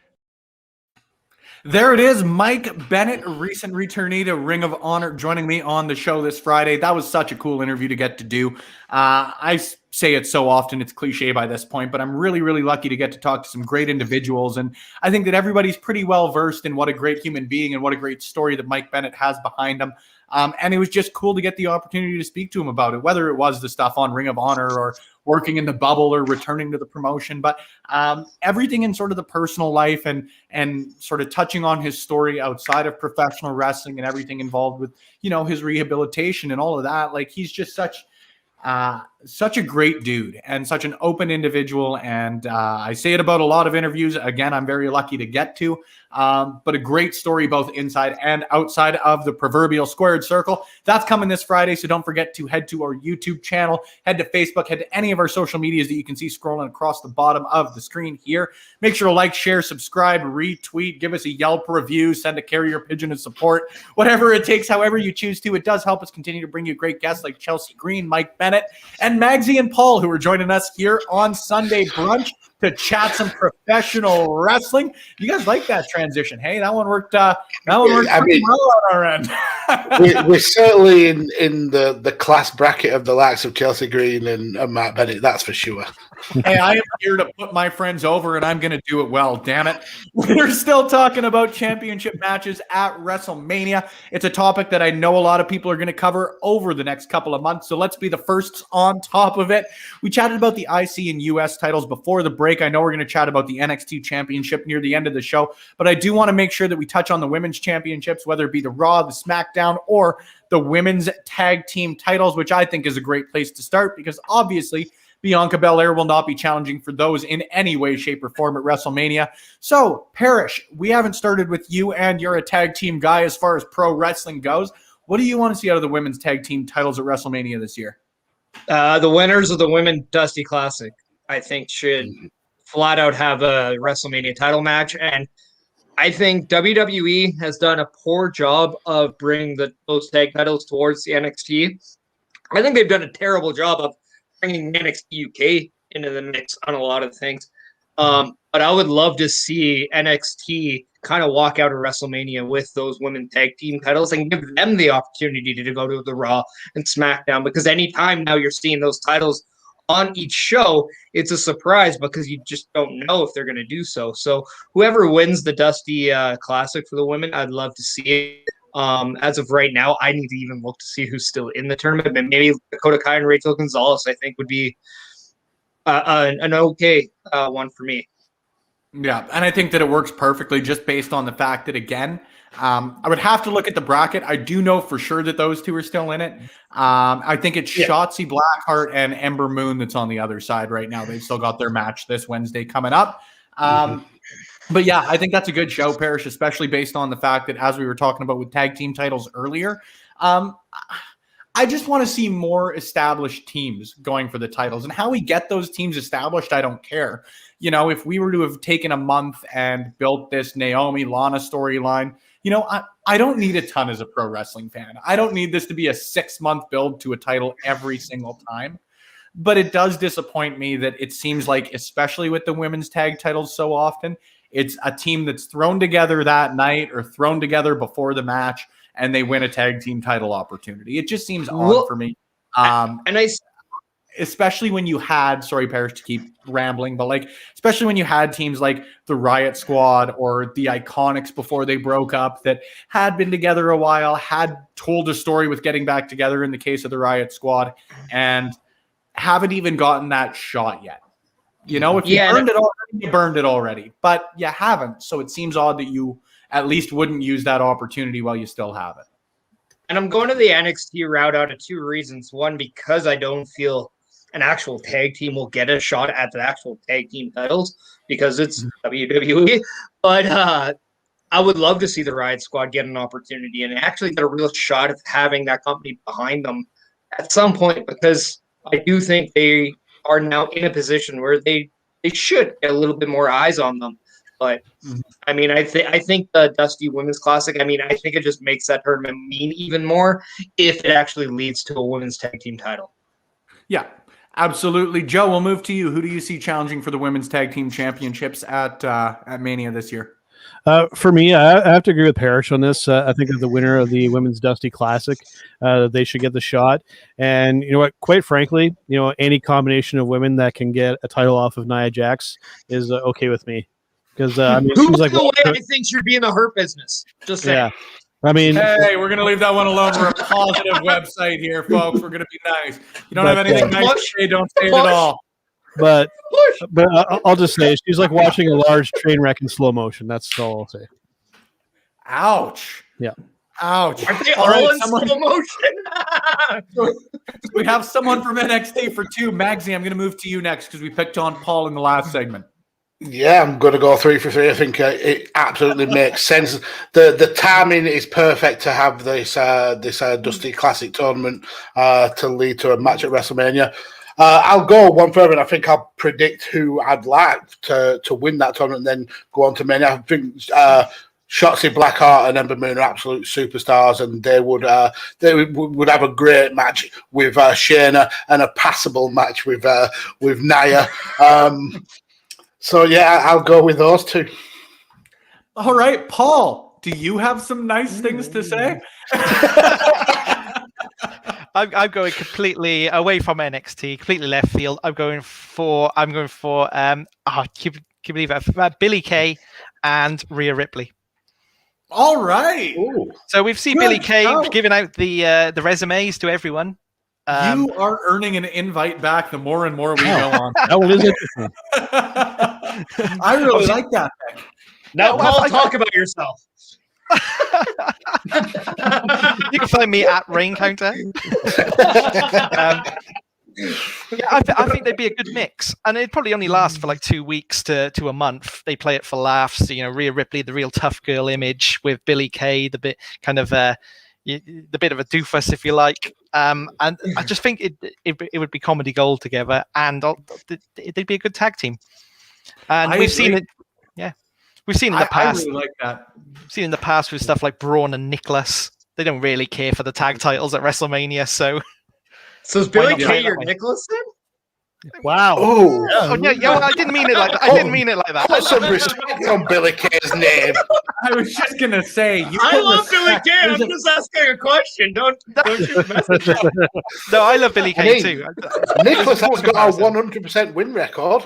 There it is, Mike Bennett, recent returnee to Ring of Honor, joining me on the show this Friday. That was such a cool interview to get to do. I say it so often, it's cliche by this point, but I'm really, really lucky to get to talk to some great individuals. And I think that everybody's pretty well versed in what a great human being and what a great story that Mike Bennett has behind him. And it was just cool to get the opportunity to speak to him about it, whether it was the stuff on Ring of Honor or working in the bubble or returning to the promotion, but everything in sort of the personal life and sort of touching on his story outside of professional wrestling and everything involved with, his rehabilitation and all of that. Like he's just such a great dude and such an open individual. And I say it about a lot of interviews. Again, I'm very lucky to get to, but a great story both inside and outside of the proverbial squared circle. That's coming this Friday. So don't forget to head to our YouTube channel, head to Facebook, head to any of our social medias that you can see scrolling across the bottom of the screen here. Make sure to like, share, subscribe, retweet, give us a Yelp review, send a carrier pigeon of support, whatever it takes, however you choose to. It does help us continue to bring you great guests like Chelsea Green, Mike Bennett, and Magsy and Paul, who are joining us here on Sunday Brunch to chat some professional wrestling. You guys like that transition? Hey, that one worked. Pretty well on our end. we're certainly in the class bracket of the likes of Chelsea Green and Matt Bennett. That's for sure. Hey, I am here to put my friends over, and I'm going to do it well, damn it. We're still talking about championship matches at WrestleMania. It's a topic that I know a lot of people are going to cover over the next couple of months, so let's be the first on top of it. We chatted about the IC and US titles before the break. I know we're going to chat about the NXT championship near the end of the show, but I do want to make sure that we touch on the women's championships, whether it be the Raw, the SmackDown, or the women's tag team titles, which I think is a great place to start because obviously Bianca Belair will not be challenging for those in any way, shape, or form at WrestleMania. So, Parrish, we haven't started with you, and you're a tag team guy as far as pro wrestling goes. What do you want to see out of the women's tag team titles at WrestleMania this year? The winners of the Women Dusty Classic, I think, should flat out have a WrestleMania title match. And I think WWE has done a poor job of bringing those tag titles towards the NXT. I think they've done a terrible job of bringing NXT UK into the mix on a lot of things. But I would love to see NXT kind of walk out of WrestleMania with those women tag team titles and give them the opportunity to go to the Raw and SmackDown, because anytime now you're seeing those titles on each show, it's a surprise because you just don't know if they're going to do so. So whoever wins the Dusty Classic for the women, I'd love to see it. As of right now, I need to even look to see who's still in the tournament. And maybe Dakota Kai and Rachel Gonzalez, I think, would be an okay one for me. Yeah, and I think that it works perfectly just based on the fact that, again, I would have to look at the bracket. I do know for sure that those two are still in it. I think it's Shotzi Blackheart and Ember Moon that's on the other side right now. They've still got their match this Wednesday coming up. But yeah, I think that's a good show, Parrish, especially based on the fact that, as we were talking about with tag team titles earlier, I just want to see more established teams going for the titles. And how we get those teams established, I don't care. You know, if we were to have taken a month and built this Naomi Lana storyline, you know, I don't need a ton as a pro wrestling fan. I don't need this to be a 6-month build to a title every single time. But it does disappoint me that it seems like, especially with the women's tag titles so often, it's a team that's thrown together that night or thrown together before the match, and they win a tag team title opportunity. It just seems odd for me. Especially when you had, sorry, Parrish, to keep rambling, but like, especially when you had teams like the Riot Squad or the Iconics before they broke up that had been together a while, had told a story with getting back together in the case of the Riot Squad, and haven't even gotten that shot yet. You know, if you burned it already, you burned it already, but you haven't. So it seems odd that you at least wouldn't use that opportunity while you still have it. And I'm going to the NXT route out of two reasons. One, because I don't feel an actual tag team will get a shot at the actual tag team titles because it's WWE. But I would love to see the Riot Squad get an opportunity and actually get a real shot at having that company behind them at some point, because I do think they are now in a position where they should get a little bit more eyes on them. But I mean, I think the Dusty Women's Classic, I mean, I think it just makes that tournament mean even more if it actually leads to a women's tag team title. Yeah, absolutely. Joe, we'll move to you. Who do you see challenging for the women's tag team championships at Mania this year? For me, I have to agree with Parrish on this. I think that the winner of the Women's Dusty Classic, they should get the shot. And you know what? Quite frankly, you know, any combination of women that can get a title off of Nia Jax is okay with me. Because I mean, it seems like I think should be in the Hurt business. Just saying. Yeah. I mean, hey, we're gonna leave that one alone. We're a positive website here, folks. We're gonna be nice. You don't have anything nice to say, don't say it at all. But I'll just say she's like watching a large train wreck in slow motion. That's all I'll say. Ouch. Yeah. Ouch. Are they all in slow motion? We have someone from NXT for two. Magsy, I'm going to move to you next because we picked on Paul in the last segment. Yeah, I'm going to go 3 for 3. I think it absolutely makes sense. The timing is perfect to have this Dusty Classic tournament to lead to a match at WrestleMania. I'll go one further, and I think I'll predict who I'd like to win that tournament and then go on to Mania. I think Shotzi Blackheart and Ember Moon are absolute superstars, and they would have a great match with Shayna and a passable match with Nia. So yeah, I'll go with those two. All right, Paul, do you have some nice things to say? I'm going completely away from NXT, completely left field. I'm going for can you believe it? Billy Kay and Rhea Ripley. All right. Ooh. So we've seen Billy Kay giving out the resumes to everyone. You are earning an invite back the more and more we go on. That one is interesting. I really like that pick. Now, Paul, talk about yourself. You can find me at Rain Counter. I think they'd be a good mix, and it'd probably only last for like 2 weeks to a month. They play it for laughs. Rhea Ripley, the real tough girl image, with Billy Kay, the bit kind of the bit of a doofus, if you like. And I just think it would be comedy gold together, and they'd be a good tag team. And we've seen it. Yeah, we've seen in the past. I really like that. Seen in the past with stuff like Braun and Nicholas. They don't really care for the tag titles at WrestleMania, so is Billy Kay your Nicholas then? Wow. Oh, yeah. I didn't mean it like that. I didn't mean it like that. Put some respect on Billy Kay's name. I was just gonna say, I love Billy Kay. I'm just asking a question. Don't just message up. No, I love Billy Kay too. Nicholas has got a 100% win record.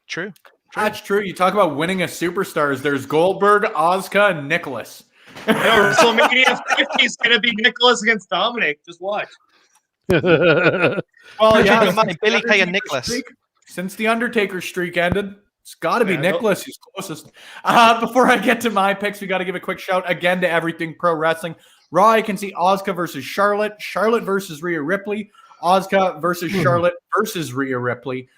True. That's true. You talk about winning as superstars. There's Goldberg, Asuka, and Nicholas. WrestleMania 50 is going to be Nicholas against Dominic. Just watch. Well, yeah, Billy Kay and Nicholas. Since the Undertaker streak ended, it's got to be Nicholas who's closest. Before I get to my picks, we got to give a quick shout again to Everything Pro Wrestling. Raw, I can see Asuka versus Charlotte, Charlotte versus Rhea Ripley, Asuka versus Charlotte versus Rhea Ripley.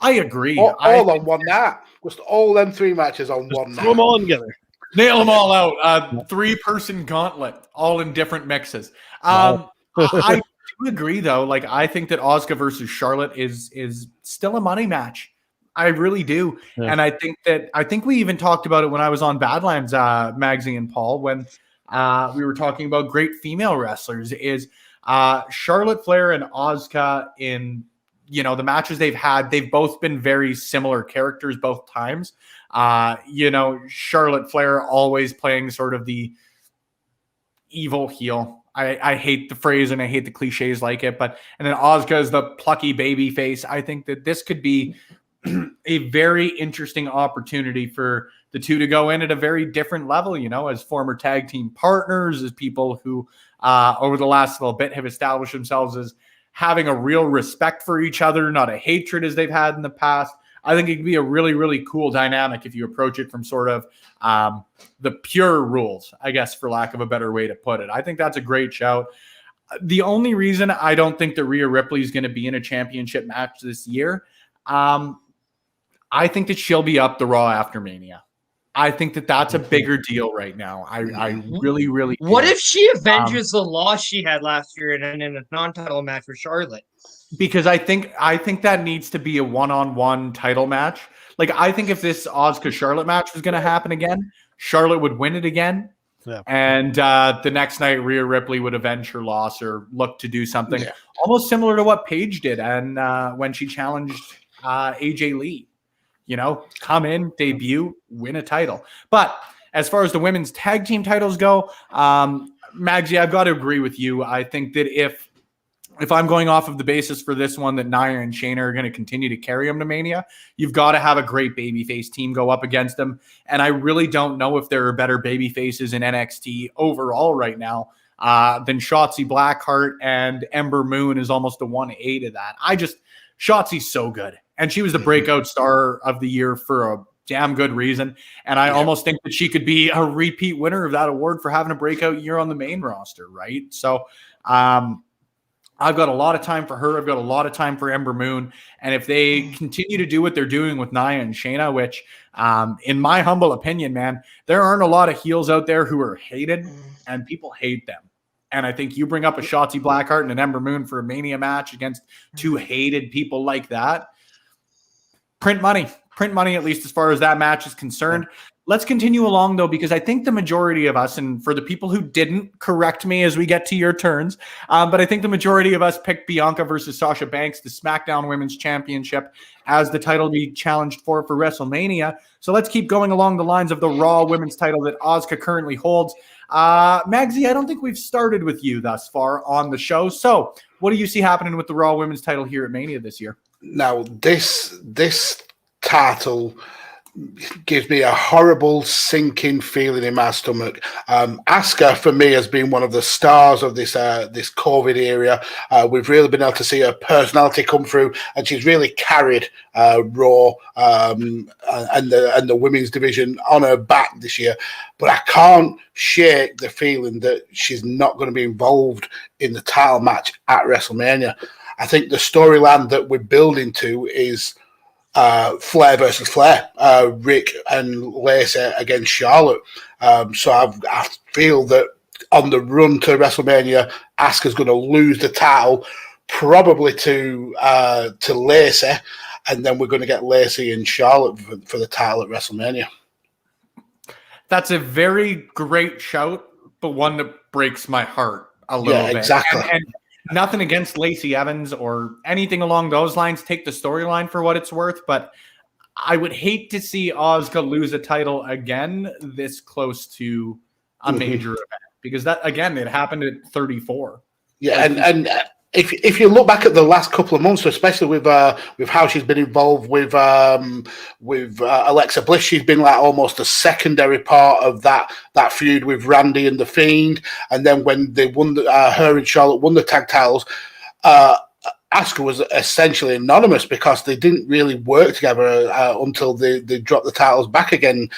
I agree. All on one night. Just all them 3 matches on one night. Throw them all together. Nail them all out. 3-person gauntlet, all in different mixes. I do agree, though. Like, I think that Asuka versus Charlotte is still a money match. I really do. Yeah. And I think we even talked about it when I was on Badlands magazine, Paul, when we were talking about great female wrestlers, is Charlotte Flair and Asuka in the matches they've had, they've both been very similar characters both times. Charlotte Flair always playing sort of the evil heel. I hate the phrase and I hate the cliches like it, and then Asuka is the plucky baby face. I think that this could be a very interesting opportunity for the two to go in at a very different level, as former tag team partners, as people who over the last little bit have established themselves as having a real respect for each other, not a hatred as they've had in the past. I think it could be a really, really cool dynamic if you approach it from sort of the pure rules, I guess, for lack of a better way to put it. I think that's a great shout. The only reason I don't think that Rhea Ripley is going to be in a championship match this year, I think that she'll be up the Raw after Mania. I think that that's a bigger deal right now. I really, really do. What if she avenges the loss she had last year and in a non-title match for Charlotte? Because I think that needs to be a one-on-one title match. Like, I think if this Asuka Charlotte match was going to happen again, Charlotte would win it again. Yeah. And the next night, Rhea Ripley would avenge her loss or look to do something almost similar to what Paige did and when she challenged AJ Lee. Come in, debut, win a title. But as far as the women's tag team titles go, Magsy, I've got to agree with you. I think that if I'm going off of the basis for this one that Nia and Shayna are going to continue to carry them to Mania, you've got to have a great babyface team go up against them. And I really don't know if there are better babyfaces in NXT overall right now than Shotzi Blackheart, and Ember Moon is almost a 1A to that. Shotzi's so good. And she was the breakout star of the year for a damn good reason. And I almost think that she could be a repeat winner of that award for having a breakout year on the main roster, right? So I've got a lot of time for her. I've got a lot of time for Ember Moon. And if they continue to do what they're doing with Nia and Shayna, which in my humble opinion, man, there aren't a lot of heels out there who are hated and people hate them. And I think you bring up a Shotzi Blackheart and an Ember Moon for a Mania match against two hated people like that. Print money, at least as far as that match is concerned. Let's continue along, though, because I think the majority of us, and for the people who didn't, correct me as we get to your turns, but I think the majority of us picked Bianca versus Sasha Banks, the SmackDown Women's Championship, as the title to be challenged for WrestleMania. So let's keep going along the lines of the Raw Women's title that Asuka currently holds. Magsy, I don't think we've started with you thus far on the show. So what do you see happening with the Raw Women's title here at Mania this year? Now, this title gives me a horrible sinking feeling in my stomach. Asuka, for me, has been one of the stars of this COVID era. We've really been able to see her personality come through, and she's really carried Raw and the women's division on her back this year. But I can't shake the feeling that she's not going to be involved in the title match at WrestleMania. I think the storyline that we're building to is Flair versus Flair, Rick and Lacey against Charlotte. So I feel that on the run to WrestleMania, Asuka's going to lose the title, probably to Lacey, and then we're going to get Lacey and Charlotte for the title at WrestleMania. That's a very great shout, but one that breaks my heart a little bit. Exactly. And nothing against Lacey Evans or anything along those lines. Take the storyline for what it's worth, but I would hate to see Asuka lose a title again this close to a major event, because that, again, it happened at 34. Yeah, and if you look back at the last couple of months, especially with how she's been involved with Alexa Bliss, she's been like almost a secondary part of that feud with Randy and The Fiend. And then when they won, her and Charlotte won the tag titles, Asuka was essentially anonymous because they didn't really work together until they dropped the titles back again.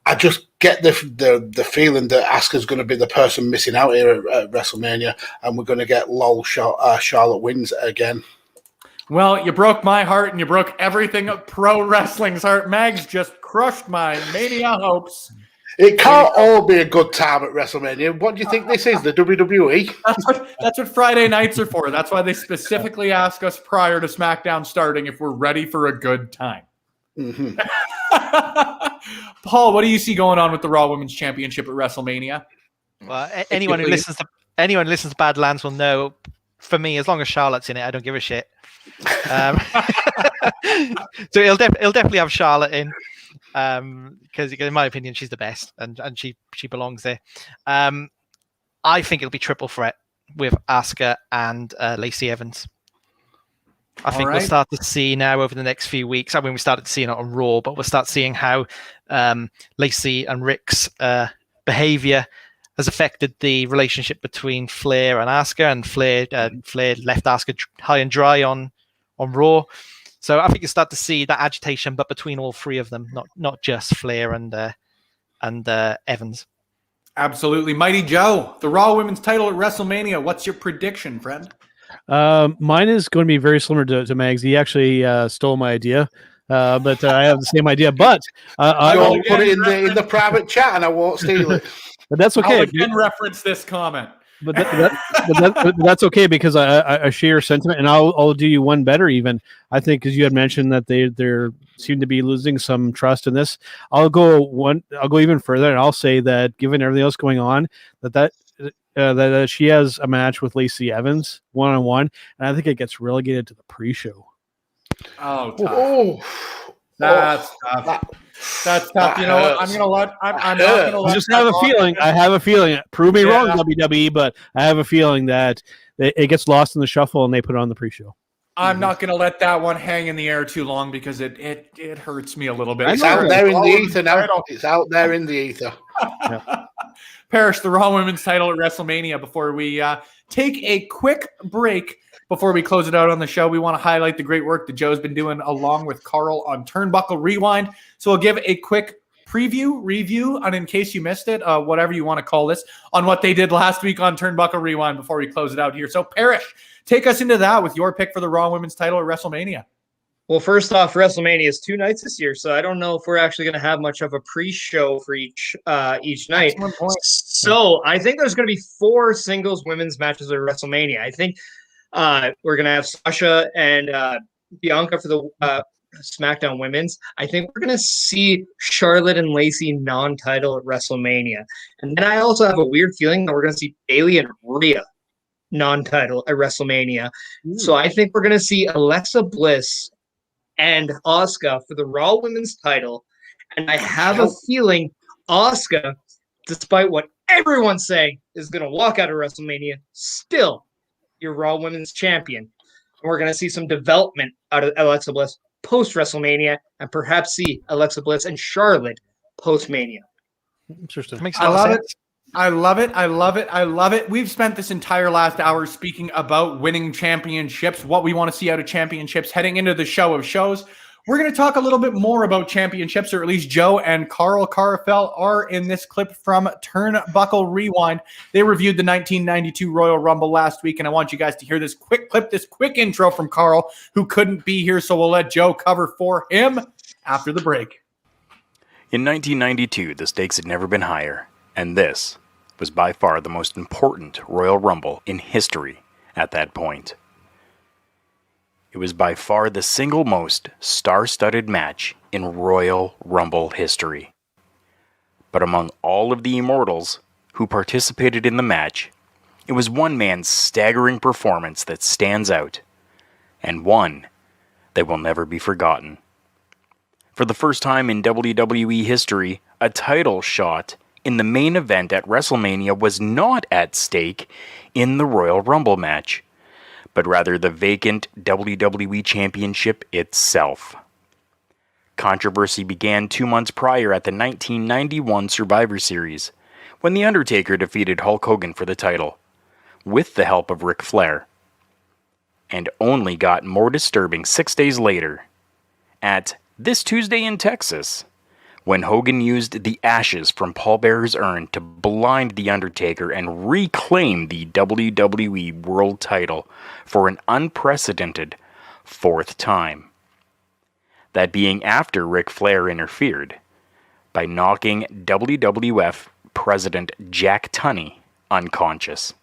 I just get the feeling that Asuka's going to be the person missing out here at WrestleMania, and we're going to get Charlotte wins again. Well, you broke my heart, and you broke everything of pro wrestling's heart. Mags just crushed my Mania hopes. It can't all be a good time at WrestleMania. What do you think this is, the WWE? That's what Friday nights are for. That's why they specifically ask us prior to SmackDown starting if we're ready for a good time. Mm-hmm. Paul, what do you see going on with the Raw Women's Championship at WrestleMania? Well, anyone who listens to Badlands will know. For me, as long as Charlotte's in it, I don't give a shit. So he'll definitely have Charlotte in, because in my opinion, she's the best, and she belongs there. I think it'll be triple threat with Asuka and Lacey Evans. I think we'll start to see now over the next few weeks. I mean, we started seeing it on Raw, but we'll start seeing how Lacey and Rick's behavior has affected the relationship between Flair and Asuka, and Flair left Asuka high and dry on Raw. So I think you start to see that agitation, but between all three of them, not just Flair and Evans. Absolutely. Mighty Joe, the Raw Women's title at WrestleMania. What's your prediction, friend? Mine is going to be very similar to Mags. He actually stole my idea, but I have the same idea. But I will put it in the private chat, and I won't steal it. But that's okay. I'll again reference this comment. But that's okay, because I share your sentiment, and I'll do you one better even. I think, because you had mentioned that they seem to be losing some trust in this. I'll go even further, and I'll say that given everything else going on, that she has a match with Lacey Evans one-on-one, and I think it gets relegated to the pre-show. Oh, tough. That's tough. That's tough. You know what? I'm not gonna let. Just have a feeling. I have a feeling. Prove me wrong, WWE, but I have a feeling that it gets lost in the shuffle, and they put it on the pre-show. I'm not going to let that one hang in the air too long, because it hurts me a little bit. It's out there in the ether now. It's out there in the ether. Parrish, the Raw Women's title at WrestleMania. Before we take a quick break, before we close it out on the show, we want to highlight the great work that Joe's been doing along with Carl on Turnbuckle Rewind. So we'll give a quick review, and in case you missed it, whatever you want to call this, on what they did last week on Turnbuckle Rewind before we close it out here. So Parrish, take us into that with your pick for the Raw Women's title at WrestleMania. Well, first off, WrestleMania is 2 nights this year, so I don't know if we're actually going to have much of a pre-show for each night. So I think there's going to be 4 singles women's matches at WrestleMania. I think we're going to have Sasha and Bianca for the SmackDown Women's, I think we're going to see Charlotte and Lacey non-title at WrestleMania. And then I also have a weird feeling that we're going to see Bayley and Rhea non-title at WrestleMania. So I think we're going to see Alexa Bliss and Asuka for the Raw Women's title. And I have a feeling Asuka, despite what everyone's saying, is going to walk out of WrestleMania still your Raw Women's champion. And we're going to see some development out of Alexa Bliss post-WrestleMania and perhaps see Alexa Bliss and Charlotte post-Mania. Interesting. Makes I love sense. it. I love it. I love it. I love it. We've spent this entire last hour speaking about winning championships, what we want to see out of championships heading into the show of shows. We're going to talk a little bit more about championships, or at least Joe and Carl Carafel are in this clip from Turnbuckle Rewind. They reviewed the 1992 Royal Rumble last week, and I want you guys to hear this quick clip, this quick intro from Carl, who couldn't be here, so we'll let Joe cover for him after the break. In 1992, the stakes had never been higher, and this was by far the most important Royal Rumble in history at that point. It was by far the single most star-studded match in Royal Rumble history. But among all of the immortals who participated in the match, it was one man's staggering performance that stands out, and one that will never be forgotten. For the first time in WWE history, a title shot in the main event at WrestleMania was not at stake in the Royal Rumble match, but rather the vacant WWE Championship itself. Controversy began 2 months prior at the 1991 Survivor Series, when The Undertaker defeated Hulk Hogan for the title, with the help of Ric Flair, and only got more disturbing 6 days later, at This Tuesday in Texas, when Hogan used the ashes from Paul Bearer's urn to blind The Undertaker and reclaim the WWE World title for an unprecedented 4th time. That being after Ric Flair interfered by knocking WWF President Jack Tunney unconscious.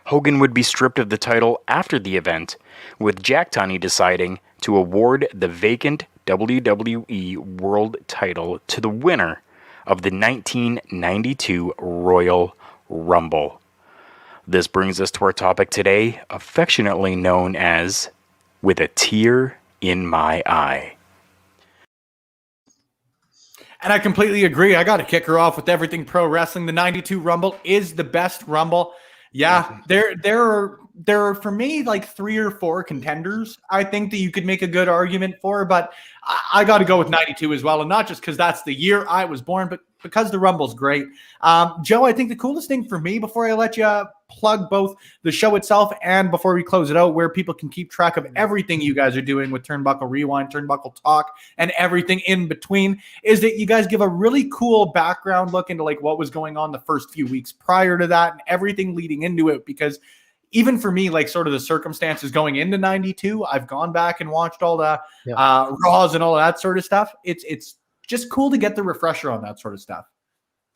Hogan would be stripped of the title after the event, with Jack Tunney deciding to award the vacant WWE World title to the winner of the 1992 Royal Rumble. This brings us to our topic today, affectionately known as With a Tear in My Eye. And I completely agree. I got to kick her off with everything pro wrestling. The 92 Rumble is the best Rumble. Yeah, there are for me like 3 or 4 contenders I think that you could make a good argument for, but I got to go with 92 as well, and not just because that's the year I was born, but because the Rumble's great. Joe, I think the coolest thing for me, before I let you plug both the show itself and before we close it out, where people can keep track of everything you guys are doing with Turnbuckle Rewind, Turnbuckle Talk, and everything in between, is that you guys give a really cool background look into like what was going on the first few weeks prior to that and everything leading into it. Because even for me, like sort of the circumstances going into 92, I've gone back and watched all the Raws and all of that sort of stuff. It's just cool to get the refresher on that sort of stuff.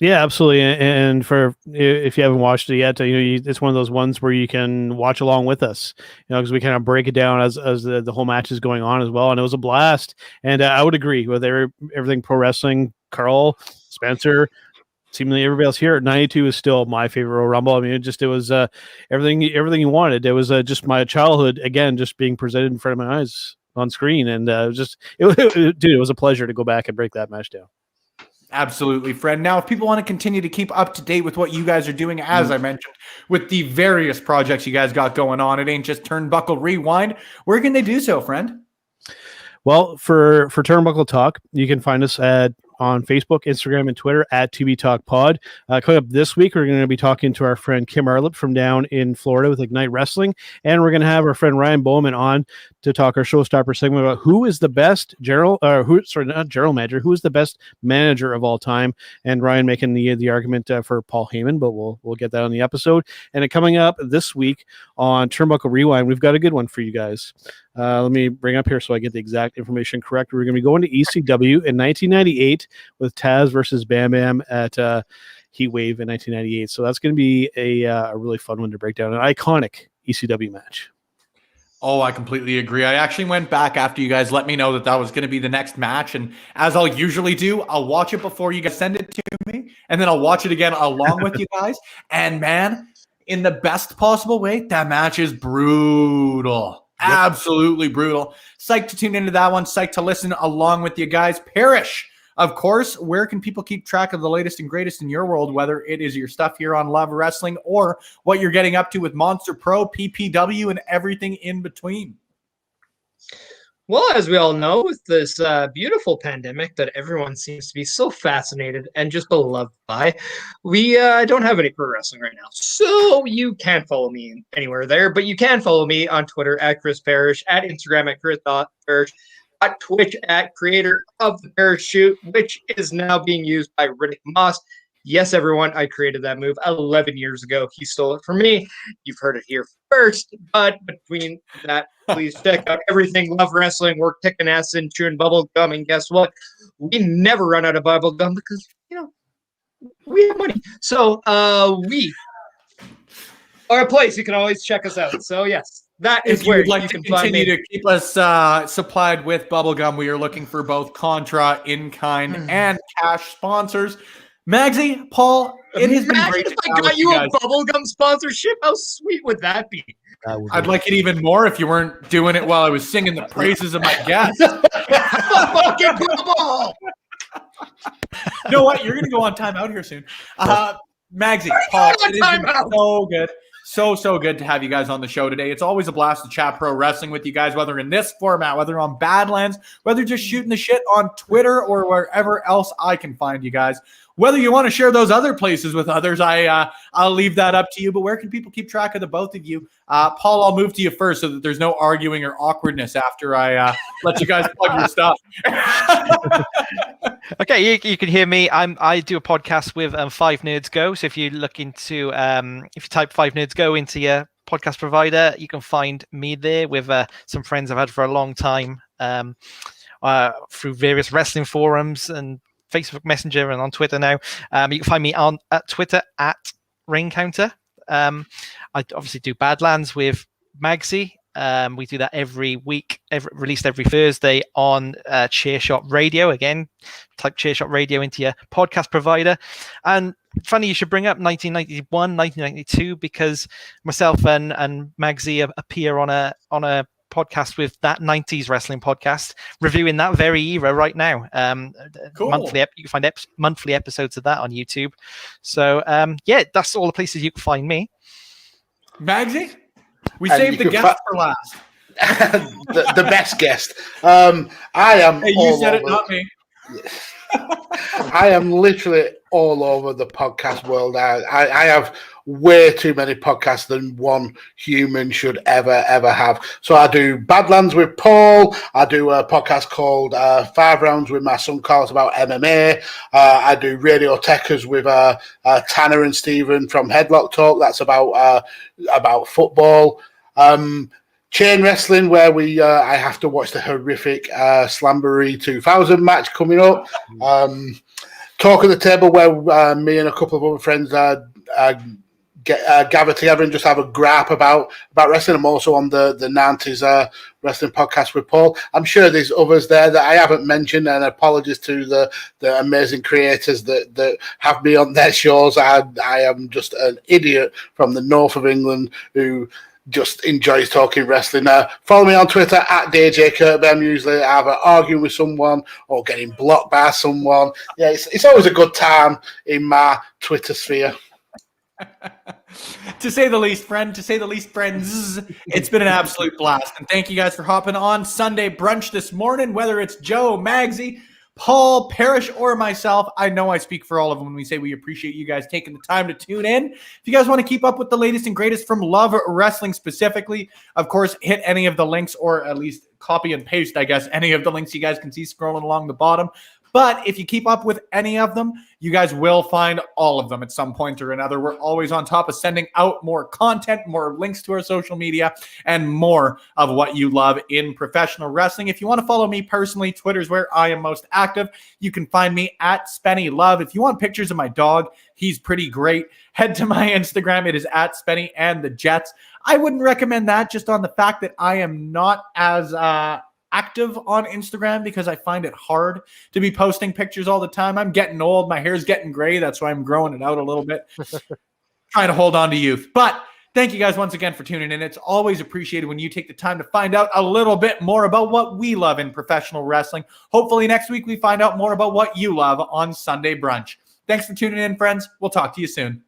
Yeah, absolutely. And for if you haven't watched it yet, it's one of those ones where you can watch along with us, because we kind of break it down as the whole match is going on as well. And it was a blast. And I would agree with everything pro wrestling. Carl, Spencer, seemingly everybody else here. 92 is still my favorite Royal Rumble. I mean, it was everything you wanted. It was just my childhood again, just being presented in front of my eyes on screen, and it was a pleasure to go back and break that match down. Absolutely, friend. Now, if people want to continue to keep up to date with what you guys are doing, as I mentioned, with the various projects you guys got going on, it ain't just Turnbuckle Rewind. Where can they do so, friend? Well, for Turnbuckle Talk, you can find us on Facebook, Instagram, and Twitter at 2B Talk Pod. Coming up this week, we're going to be talking to our friend Kim Arlett from down in Florida with Ignite Wrestling, and we're going to have our friend Ryan Bowman on to talk our showstopper segment about who is the best general manager, who is the best manager of all time, and Ryan making the argument for Paul Heyman, but we'll get that on the episode. And coming up this week on Turnbuckle Rewind, we've got a good one for you guys. Let me bring up here so I get the exact information correct. We're going to be going to ECW in 1998 with Taz versus Bam Bam at Heat Wave in 1998. So that's going to be a really fun one to break down, an iconic ECW match. Oh, I completely agree. I actually went back after you guys let me know that was going to be the next match. And as I'll usually do, I'll watch it before you guys send it to me. And then I'll watch it again along with you guys. And man, in the best possible way, that match is brutal. Yep. Absolutely brutal. Psyched to tune into that one. Psyched to listen along with you guys. Parrish, of course, where can people keep track of the latest and greatest in your world, whether it is your stuff here on Love Wrestling or what you're getting up to with Monster Pro, PPW, and everything in between? Well, as we all know, with this beautiful pandemic that everyone seems to be so fascinated and just beloved by, we don't have any pro wrestling right now. So you can't follow me anywhere there, but you can follow me on Twitter at Chris Parrish, at Instagram at Chris.Parrish, at Twitch at Creator of the Parachute, which is now being used by Riddick Moss. Yes, everyone, I created that move 11 years ago. He stole it from me. You've heard it here first. But between that, please check out everything Love Wrestling. We're kicking ass and chewing bubble gum. And guess what? We never run out of bubble gum because, we have money. So we are a place you can always check us out. So, yes. That is where you can continue to keep us supplied with bubblegum. We are looking for both Contra, in-kind, and cash sponsors. Magsy, Paul, it has been great. If I got you a bubblegum sponsorship, how sweet would that be? I'd like it even more if you weren't doing it while I was singing the praises of my guests. Fucking bubble! You know what? You're going to go on timeout here soon. Magsy, Paul, it has been so good. So good to have you guys on the show today. It's always a blast to chat pro wrestling with you guys, whether in this format, whether on Badlands, whether just shooting the shit on Twitter or wherever else I can find you guys. Whether you want to share those other places with others, I'll leave that up to you. But where can people keep track of the both of you? Paul, I'll move to you first so that there's no arguing or awkwardness after I let you guys plug your stuff. Okay, you can hear me. I do a podcast with 5 Nerds Go. So if you look into if you type 5 Nerds Go into your podcast provider, you can find me there with some friends I've had for a long time through various wrestling forums and Facebook Messenger and on Twitter now. You can find me at Twitter at Raincounter. I obviously do Badlands with Magsy. We do that every week, released every Thursday on Chairshot Radio. Again, type Chairshot Radio into your podcast provider. And funny you should bring up 1991, 1992, because myself and Magsy appear on a podcast with that 90s wrestling podcast, reviewing that very era right now. Cool. You can find monthly episodes of that on YouTube. So that's all the places you can find me. Magsy, we saved the guest for last. the best guest. I am. Hey, you said it, not me. I am literally all over the podcast world. I have way too many podcasts than one human should ever have. So I do Badlands with Paul. I do a podcast called 5 Rounds with my son Carlos about MMA. I do Radio Techers with Tanner and Stephen from Headlock Talk. That's about football. Chain Wrestling, where I have to watch the horrific Slamboree 2000 match coming up. Talk at the Table, where me and a couple of other friends gather together and just have a grap about wrestling. I'm also on the 90s wrestling podcast with Paul. I'm sure there's others there that I haven't mentioned, and apologies to the amazing creators that have me on their shows. I am just an idiot from the north of England who just enjoys talking wrestling. Follow me on Twitter at DJ Kirkby. I'm usually either arguing with someone or getting blocked by someone. Yeah, it's always a good time in my Twitter sphere. To say the least, friends, it's been an absolute blast. And thank you guys for hopping on Sunday brunch this morning, whether it's Joe, Magsy, Paul, Parrish, or myself. I know I speak for all of them when we say we appreciate you guys taking the time to tune in. If you guys want to keep up with the latest and greatest from Love Wrestling specifically, of course, hit any of the links, or at least copy and paste, I guess, any of the links you guys can see scrolling along the bottom. But if you keep up with any of them, you guys will find all of them at some point or another. We're always on top of sending out more content, more links to our social media, and more of what you love in professional wrestling. If you want to follow me personally, Twitter's where I am most active. You can find me at Spenny Love. If you want pictures of my dog, he's pretty great. Head to my Instagram. It is at Spenny and the Jets. I wouldn't recommend that just on the fact that I am not as active on Instagram because I find it hard to be posting pictures all the time. I'm getting old. My hair's getting gray. That's why I'm growing it out a little bit. Trying to hold on to youth. But thank you guys once again for tuning in. It's always appreciated when you take the time to find out a little bit more about what we love in professional wrestling. Hopefully next week we find out more about what you love on Sunday Brunch. Thanks for tuning in, friends. We'll talk to you soon.